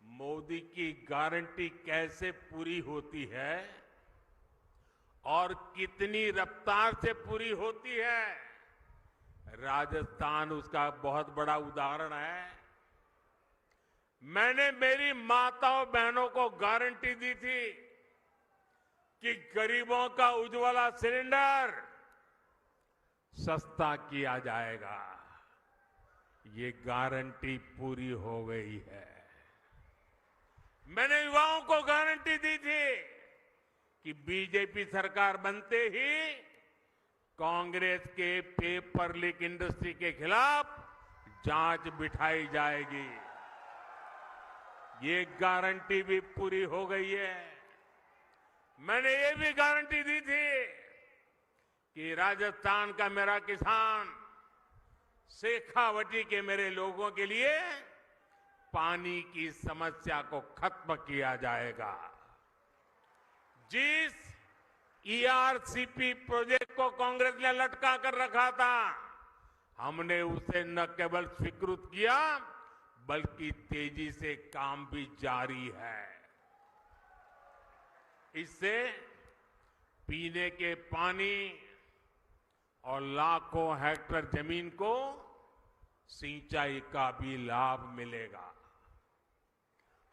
E: मोदी की गारंटी कैसे पूरी होती है और कितनी रफ्तार से पूरी होती है, राजस्थान उसका बहुत बड़ा उदाहरण है। मैंने मेरी माताओं बहनों को गारंटी दी थी कि गरीबों का उज्ज्वला सिलेंडर सस्ता किया जाएगा। ये गारंटी पूरी हो गई है। मैंने युवाओं को गारंटी दी थी कि बीजेपी सरकार बनते ही कांग्रेस के पेपर लीक इंडस्ट्री के खिलाफ जांच बिठाई जाएगी। ये गारंटी भी पूरी हो गई है। मैंने ये भी गारंटी दी थी कि राजस्थान का मेरा किसान, शेखावटी के मेरे लोगों के लिए पानी की समस्या को खत्म किया जाएगा। जिस ईआरसीपी प्रोजेक्ट को कांग्रेस ने लटका कर रखा था, हमने उसे न केवल स्वीकृत किया बल्कि तेजी से काम भी जारी है। इससे पीने के पानी और लाखों हेक्टेयर जमीन को सिंचाई का भी लाभ मिलेगा।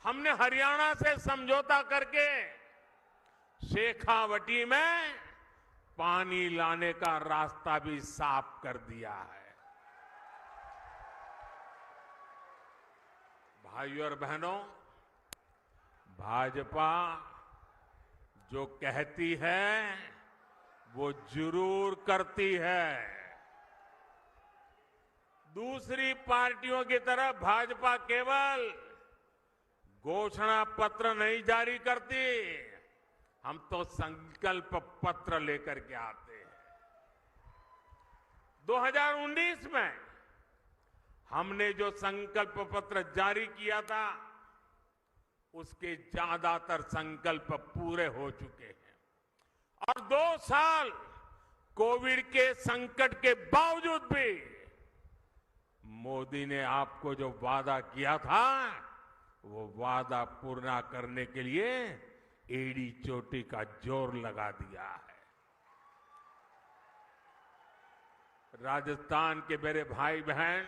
E: हमने हरियाणा से समझौता करके शेखावटी में पानी लाने का रास्ता भी साफ कर दिया है। भाइयों और बहनों, भाजपा जो कहती है वो जरूर करती है। दूसरी पार्टियों की तरह भाजपा केवल घोषणा पत्र नहीं जारी करती, हम तो संकल्प पत्र लेकर के आते हैं। 2019 में हमने जो संकल्प पत्र जारी किया था उसके ज्यादातर संकल्प पूरे हो चुके हैं और 2 साल कोविड के संकट के बावजूद भी मोदी ने आपको जो वादा किया था वो वादा पूरा करने के लिए एड़ी चोटी का जोर लगा दिया है। राजस्थान के मेरे भाई बहन,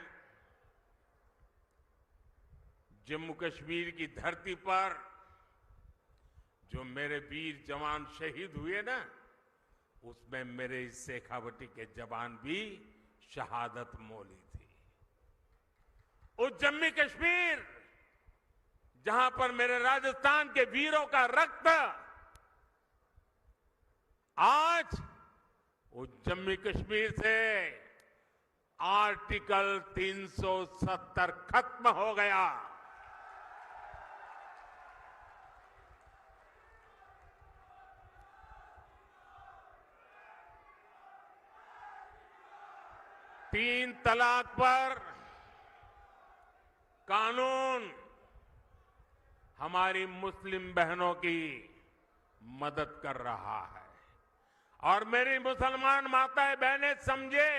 E: जम्मू कश्मीर की धरती पर जो मेरे वीर जवान शहीद हुए ना, उसमें मेरे इस शेखावटी के जवान भी शहादत मोली थी। उस जम्मू कश्मीर जहां पर मेरे राजस्थान के वीरों का रक्त आज उस जम्मू कश्मीर से आर्टिकल 370 खत्म हो गया। तीन तलाक पर कानून हमारी मुस्लिम बहनों की मदद कर रहा है और मेरी मुसलमान माताएं बहनें समझे,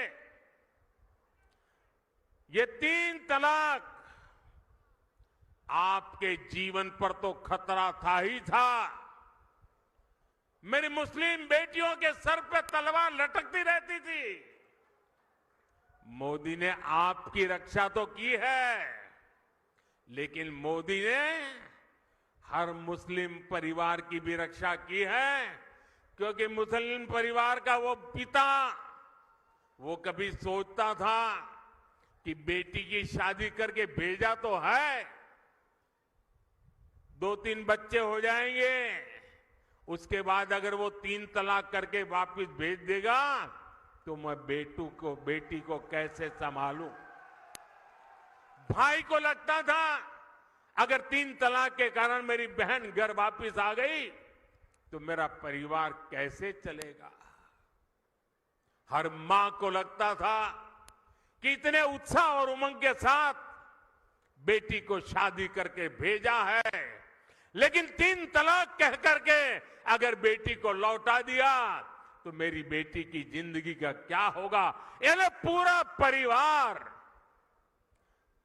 E: ये 3 तलाक आपके जीवन पर तो खतरा था ही था। मेरी मुस्लिम बेटियों के सर पे तलवार लटकती रहती थी। मोदी ने आपकी रक्षा तो की है, लेकिन मोदी ने हर मुस्लिम परिवार की भी रक्षा की है, क्योंकि मुस्लिम परिवार का वो पिता वो कभी सोचता था कि बेटी की शादी करके भेजा तो है, 2-3 बच्चे हो जाएंगे, उसके बाद अगर वो 3 तलाक करके वापस भेज देगा तो मैं बेटी को कैसे संभालूं। भाई को लगता था अगर 3 तलाक के कारण मेरी बहन घर वापस आ गई तो मेरा परिवार कैसे चलेगा। हर मां को लगता था कि इतने उत्साह और उमंग के साथ बेटी को शादी करके भेजा है, लेकिन 3 तलाक कह करके अगर बेटी को लौटा दिया तो मेरी बेटी की जिंदगी का क्या होगा। यानी पूरा परिवार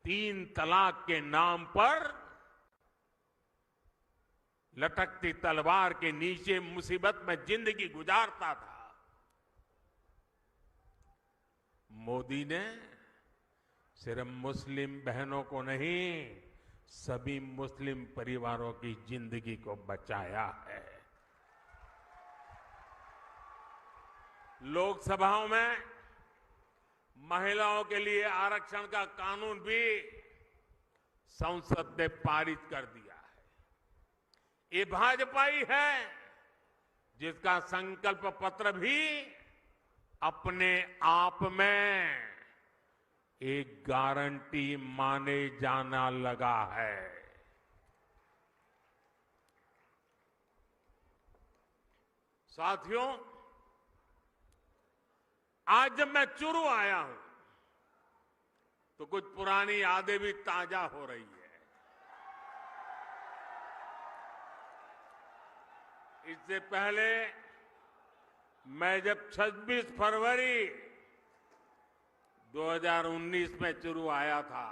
E: 3 तलाक के नाम पर लटकती तलवार के नीचे मुसीबत में जिंदगी गुजारता था। मोदी ने सिर्फ मुस्लिम बहनों को नहीं, सभी मुस्लिम परिवारों की जिंदगी को बचाया है। लोकसभाओं में महिलाओं के लिए आरक्षण का कानून भी संसद ने पारित कर दिया है। ये भाजपा ही है जिसका संकल्प पत्र भी अपने आप में एक गारंटी माने जाना लगा है। साथियों, आज जब मैं चुरू आया हूं तो कुछ पुरानी यादें भी ताजा हो रही है। इससे पहले मैं जब 26 फरवरी 2019 में चुरू आया था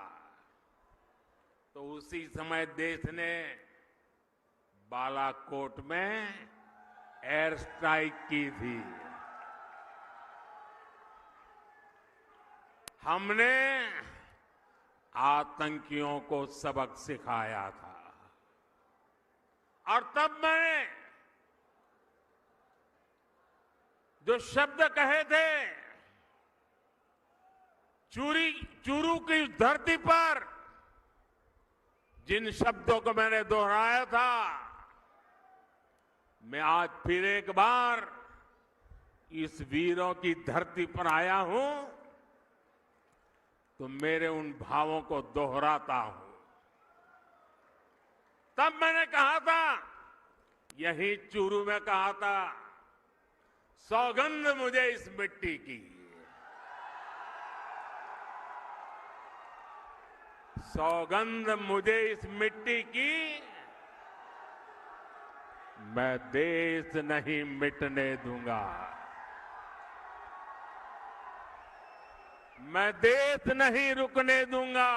E: तो उसी समय देश ने बालाकोट में एयर स्ट्राइक की थी। हमने आतंकियों को सबक सिखाया था और तब मैंने जो शब्द कहे थे, चूरू की धरती पर जिन शब्दों को मैंने दोहराया था, मैं आज फिर एक बार इस वीरों की धरती पर आया हूं तो मेरे उन भावों को दोहराता हूं। तब मैंने कहा था, यही चूरू में कहा था, सौगंध मुझे इस मिट्टी की, सौगंध मुझे इस मिट्टी की, मैं देश नहीं मिटने दूंगा, मैं देश नहीं रुकने दूंगा,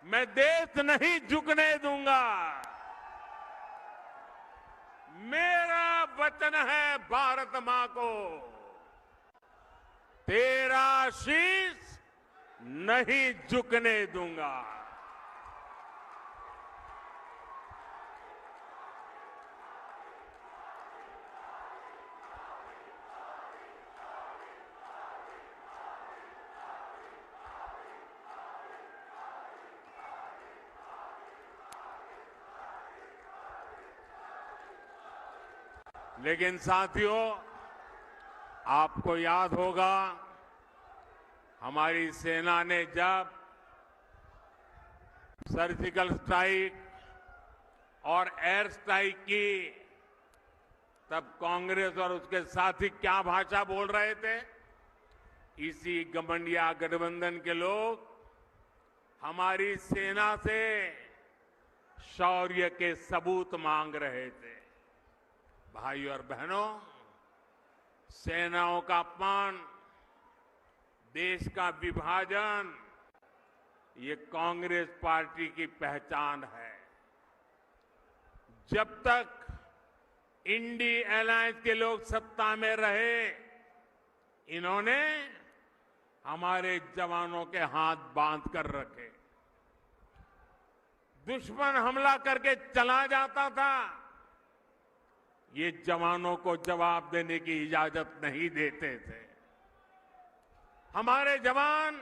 E: मैं देश नहीं झुकने दूंगा। मेरा वचन है भारत मां को, तेरा शीश नहीं झुकने दूंगा। लेकिन साथियों, आपको याद होगा हमारी सेना ने जब सर्जिकल स्ट्राइक और एयर स्ट्राइक की, तब कांग्रेस और उसके साथी क्या भाषा बोल रहे थे? इसी गठबंधन गठबंधन के लोग हमारी सेना से शौर्य के सबूत मांग रहे थे। भाइयों और बहनों, सेनाओं का अपमान, देश का विभाजन, ये कांग्रेस पार्टी की पहचान है। जब तक इंडी अलायंस के लोग सत्ता में रहे, इन्होंने हमारे जवानों के हाथ बांध कर रखे। दुश्मन हमला करके चला जाता था, ये जवानों को जवाब देने की इजाजत नहीं देते थे। हमारे जवान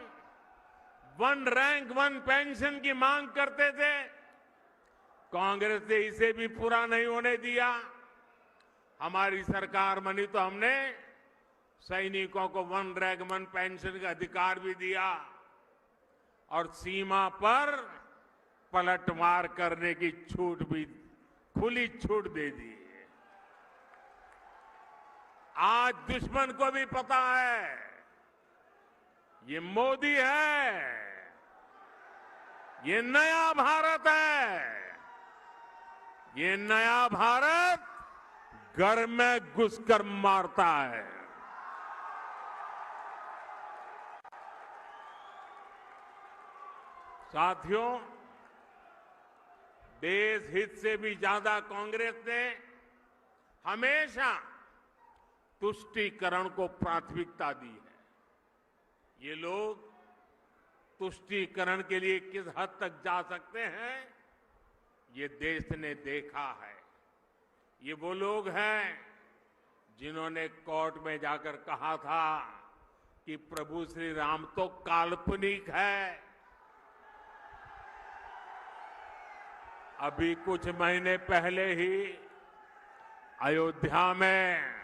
E: 1 रैंक 1 पेंशन की मांग करते थे, कांग्रेस ने इसे भी पूरा नहीं होने दिया। हमारी सरकार बनी तो हमने सैनिकों को 1 रैंक 1 पेंशन का अधिकार भी दिया और सीमा पर पलटवार करने की छूट भी, खुली छूट दे दी। आज दुश्मन को भी पता है ये मोदी है, ये नया भारत है, ये नया भारत घर में घुसकर मारता है। साथियों, देश हित से भी ज्यादा कांग्रेस ने हमेशा तुष्टीकरण को प्राथमिकता दी है। ये लोग तुष्टीकरण के लिए किस हद तक जा सकते हैं, ये देश ने देखा है। ये वो लोग हैं जिन्होंने कोर्ट में जाकर कहा था कि प्रभु श्री राम तो काल्पनिक है। अभी कुछ महीने पहले ही अयोध्या में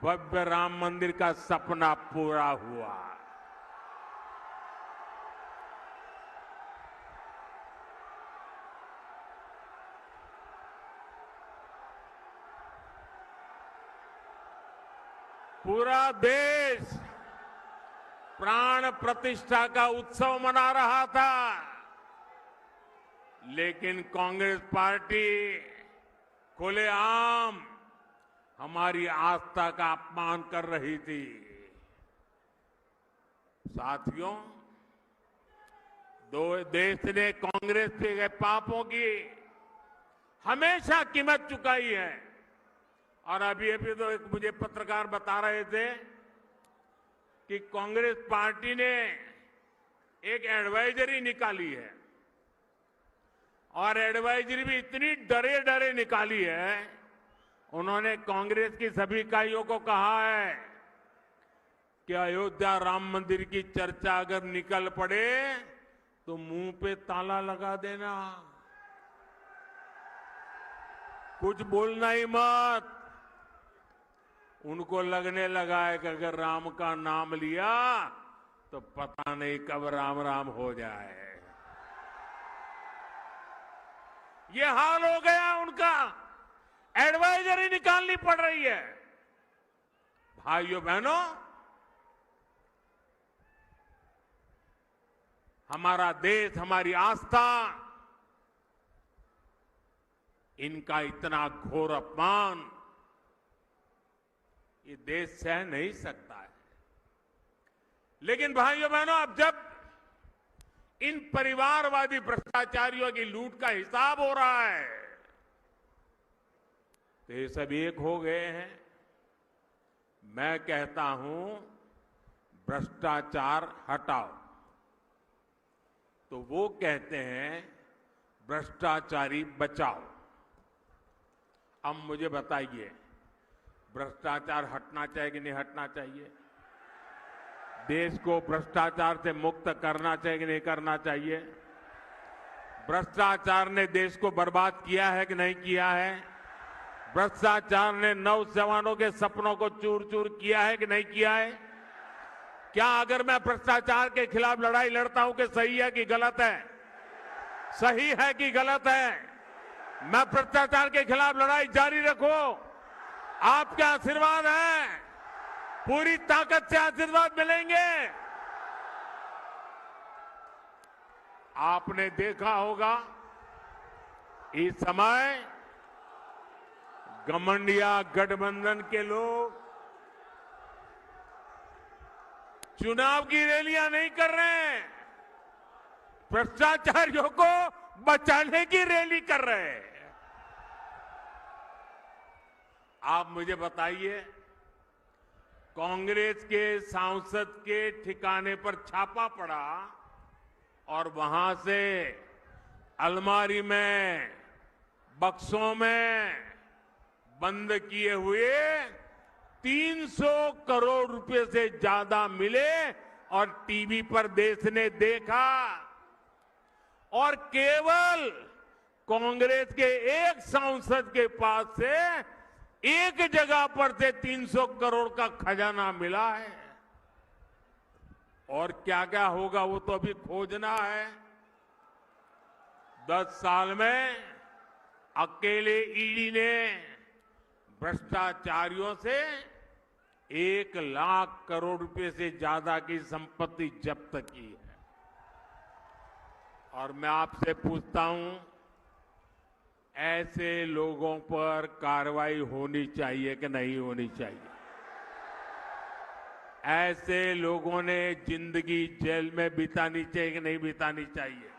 E: भव्य राम मंदिर का सपना पूरा हुआ। पूरा देश प्राण प्रतिष्ठा का उत्सव मना रहा था, लेकिन कांग्रेस पार्टी खुलेआम हमारी आस्था का अपमान कर रही थी। साथियों, देश ने कांग्रेस के पापों की हमेशा कीमत चुकाई है। और अभी तो एक मुझे पत्रकार बता रहे थे कि कांग्रेस पार्टी ने एक एडवाइजरी निकाली है और एडवाइजरी भी इतनी डरे डरे निकाली है। उन्होंने कांग्रेस की सभी इकाइयों को कहा है कि अयोध्या राम मंदिर की चर्चा अगर निकल पड़े तो मुंह पे ताला लगा देना, कुछ बोलना ही मत। उनको लगने लगा है कि अगर राम का नाम लिया तो पता नहीं कब राम राम हो जाए। ये हाल हो गया उनका, एडवाइजरी निकालनी पड़ रही है। भाइयों बहनों, हमारा देश, हमारी आस्था, इनका इतना घोर अपमान ये देश सह नहीं सकता है। लेकिन भाइयों बहनों, अब जब इन परिवारवादी भ्रष्टाचारियों की लूट का हिसाब हो रहा है तो ये सब एक हो गए हैं। मैं कहता हूं, भ्रष्टाचार हटाओ, तो वो कहते हैं भ्रष्टाचारी बचाओ। अब मुझे बताइए, भ्रष्टाचार हटना चाहिए कि नहीं हटना चाहिए? देश को भ्रष्टाचार से मुक्त करना चाहिए कि नहीं करना चाहिए? भ्रष्टाचार ने देश को बर्बाद किया है कि नहीं किया है? भ्रष्टाचार ने नौजवानों के सपनों को चूर चूर किया है कि नहीं किया है? क्या अगर मैं भ्रष्टाचार के खिलाफ लड़ाई लड़ता हूं कि सही है कि गलत है? सही है कि गलत है? मैं भ्रष्टाचार के खिलाफ लड़ाई जारी रखूं, आपके आशीर्वाद है, पूरी ताकत से आशीर्वाद मिलेंगे। आपने देखा होगा इस समय घमंडिया गठबंधन के लोग चुनाव की रैलियां नहीं कर रहे हैं, भ्रष्टाचारियों को बचाने की रैली कर रहे हैं। आप मुझे बताइए, कांग्रेस के सांसद के ठिकाने पर छापा पड़ा और वहां से अलमारी में, बक्सों में बंद किए हुए 300 करोड़ रुपए से ज्यादा मिले और टीवी पर देश ने देखा। और केवल कांग्रेस के एक सांसद के पास से एक जगह पर से 300 करोड़ का खजाना मिला है। और क्या क्या होगा वो तो अभी खोजना है। 10 साल में अकेले ईडी ने भ्रष्टाचारियों से 1 लाख करोड़ रुपए से ज्यादा की संपत्ति जब्त की है। और मैं आपसे पूछता हूं, ऐसे लोगों पर कार्रवाई होनी चाहिए कि नहीं होनी चाहिए? ऐसे लोगों ने जिंदगी जेल में बितानी चाहिए कि नहीं बितानी चाहिए?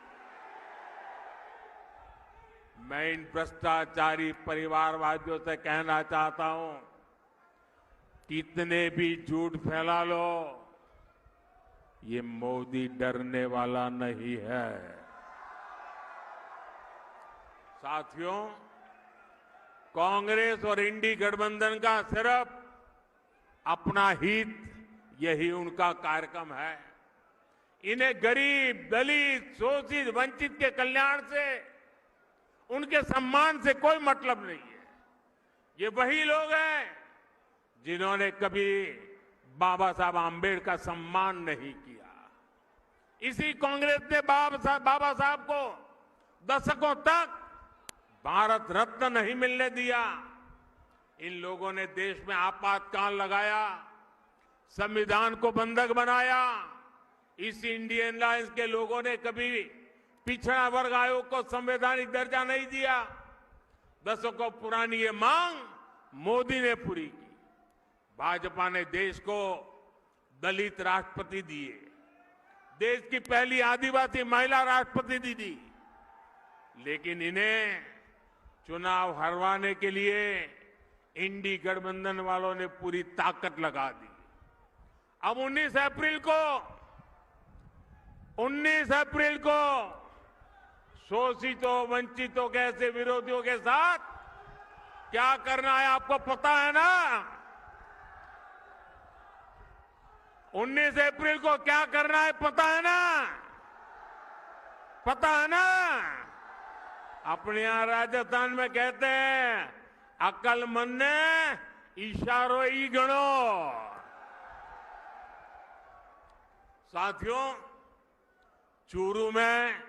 E: मैं इन भ्रष्टाचारी परिवारवादियों से कहना चाहता हूं, कितने भी झूठ फैला लो, ये मोदी डरने वाला नहीं है। साथियों, कांग्रेस और इंडी गठबंधन का सिर्फ अपना हित, यही उनका कार्यक्रम है। इन्हें गरीब, दलित, शोषित, वंचित के कल्याण से, उनके सम्मान से कोई मतलब नहीं है। ये वही लोग हैं जिन्होंने कभी बाबा साहब आम्बेडकर का सम्मान नहीं किया। इसी कांग्रेस ने बाबा साहब को दशकों तक भारत रत्न नहीं मिलने दिया। इन लोगों ने देश में आपातकाल लगाया, संविधान को बंधक बनाया। इस इंडियन अलायंस के लोगों ने कभी पिछड़ा वर्ग आयोग को संवैधानिक दर्जा नहीं दिया। दशकों पुरानी ये मांग मोदी ने पूरी की। भाजपा ने देश को दलित राष्ट्रपति दिए, देश की पहली आदिवासी महिला राष्ट्रपति दी, लेकिन इन्हें चुनाव हरवाने के लिए इंडी गठबंधन वालों ने पूरी ताकत लगा दी। अब 19 अप्रैल को शोषितों वंचितों के ऐसे विरोधियों के साथ क्या करना है आपको पता है ना। 19 अप्रैल को क्या करना है पता है ना, पता है ना। अपने यहां राजस्थान में कहते हैं अक्लमंद ने इशारो ही गणो। साथियों, चूरू में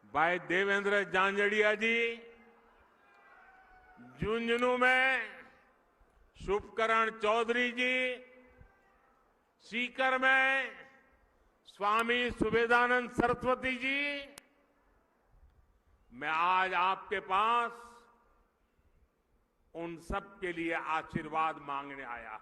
E: भाई देवेंद्र झांझड़िया जी, झुंझुनू में शुभकरण चौधरी जी, सीकर में स्वामी सुबेदानंद सरस्वती जी, मैं आज आपके पास उन सब के लिए आशीर्वाद मांगने आया हूं।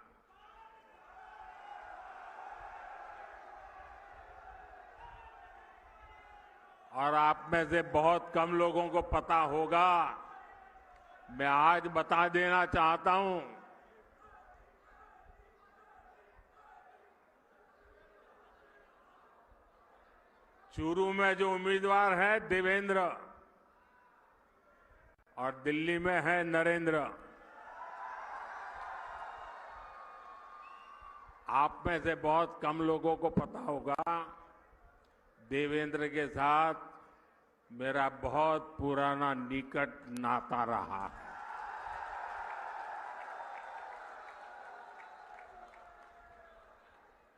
E: और आप में से बहुत कम लोगों को पता होगा, मैं आज बता देना चाहता हूं, चूरू में जो उम्मीदवार है देवेंद्र और दिल्ली में है नरेंद्र। आप में से बहुत कम लोगों को पता होगा, देवेंद्र के साथ मेरा बहुत पुराना निकट नाता रहा है।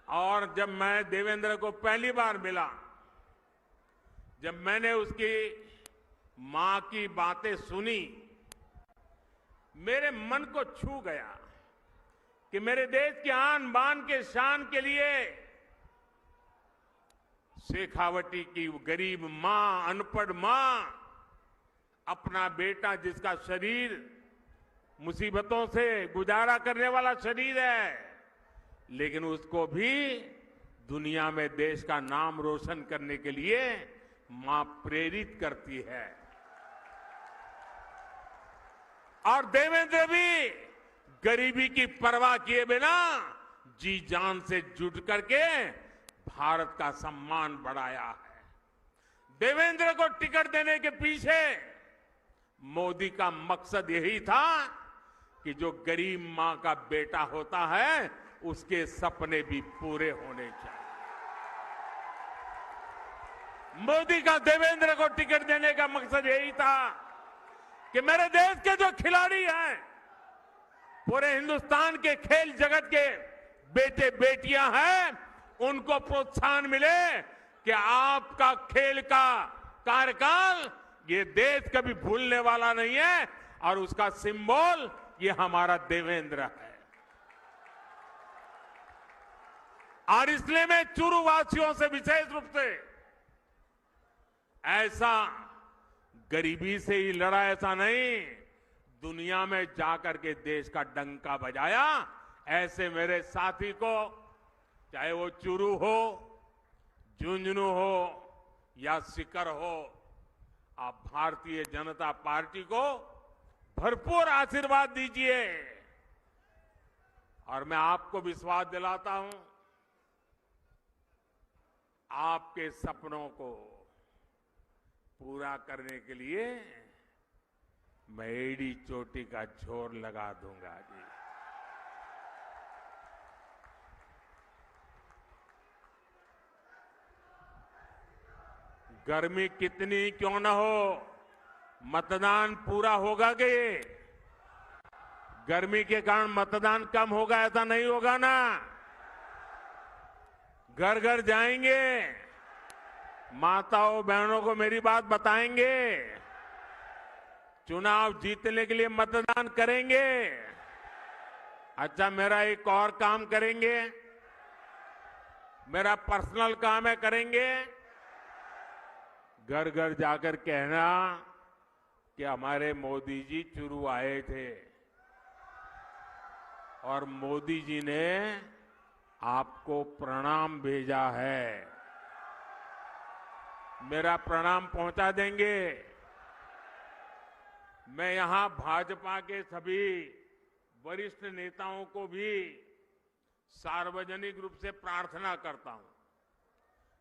E: और जब मैं देवेंद्र को पहली बार मिला, जब मैंने उसकी मां की बातें सुनी, मेरे मन को छू गया कि मेरे देश की आन बान के शान के लिए शेखावटी की गरीब मां, अनपढ़ मां, अपना बेटा जिसका शरीर मुसीबतों से गुजारा करने वाला शरीर है, लेकिन उसको भी दुनिया में देश का नाम रोशन करने के लिए मां प्रेरित करती है। और देवेंद्र भी गरीबी की परवाह किए बिना जी जान से जुट करके भारत का सम्मान बढ़ाया है। देवेंद्र को टिकट देने के पीछे मोदी का मकसद यही था कि जो गरीब मां का बेटा होता है उसके सपने भी पूरे होने चाहिए। मोदी का देवेंद्र को टिकट देने का मकसद यही था कि मेरे देश के जो खिलाड़ी हैं, पूरे हिंदुस्तान के खेल जगत के बेटे बेटियां हैं, उनको प्रोत्साहन मिले कि आपका खेल का कार्यकाल ये देश कभी भूलने वाला नहीं है और उसका सिंबल ये हमारा देवेंद्र है। और इसलिए मैं चूरू वासियों से विशेष रूप से ऐसा गरीबी से ही लड़ा, ऐसा नहीं, दुनिया में जाकर के देश का डंका बजाया। ऐसे मेरे साथी को, चाहे वो चूरू हो, झुंझुनू हो या सीकर हो, आप भारतीय जनता पार्टी को भरपूर आशीर्वाद दीजिए। और मैं आपको विश्वास दिलाता हूं, आपके सपनों को पूरा करने के लिए मैं एड़ी चोटी का जोर लगा दूंगा जी। गर्मी कितनी क्यों न हो, मतदान पूरा होगा कि गर्मी के कारण मतदान कम होगा, ऐसा नहीं होगा ना। घर घर जाएंगे, माताओं बहनों को मेरी बात बताएंगे, चुनाव जीतने के लिए मतदान करेंगे। अच्छा, मेरा एक और काम करेंगे, मेरा पर्सनल काम है, करेंगे। घर घर जाकर कहना कि हमारे मोदी जी चुरू आए थे और मोदी जी ने आपको प्रणाम भेजा है। मेरा प्रणाम पहुंचा देंगे। मैं यहां भाजपा के सभी वरिष्ठ नेताओं को भी सार्वजनिक रूप से प्रार्थना करता हूं।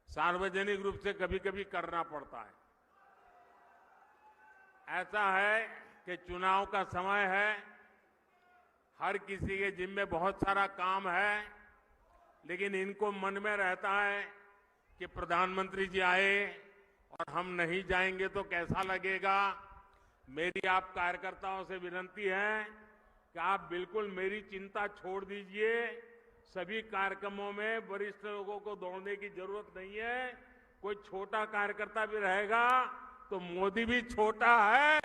E: सार्वजनिक रूप से कभी कभी करना पड़ता है। ऐसा है कि चुनाव का समय है, हर किसी के जिम्मे बहुत सारा काम है, लेकिन इनको मन में रहता है कि प्रधानमंत्री जी आए और हम नहीं जाएंगे तो कैसा लगेगा। मेरी आप कार्यकर्ताओं से विनती है कि आप बिल्कुल मेरी चिंता छोड़ दीजिए। सभी कार्यक्रमों में वरिष्ठ लोगों को दौड़ने की जरूरत नहीं है। कोई छोटा कार्यकर्ता भी रहेगा तो मोदी भी छोटा है,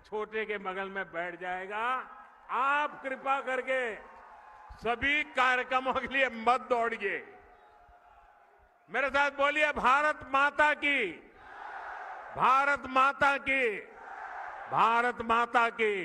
E: छोटे के बगल में बैठ जाएगा। आप कृपा करके सभी कार्यक्रमों के लिए मत दौड़िए। मेरे साथ बोलिए भारत माता की, भारत माता की, भारत माता की।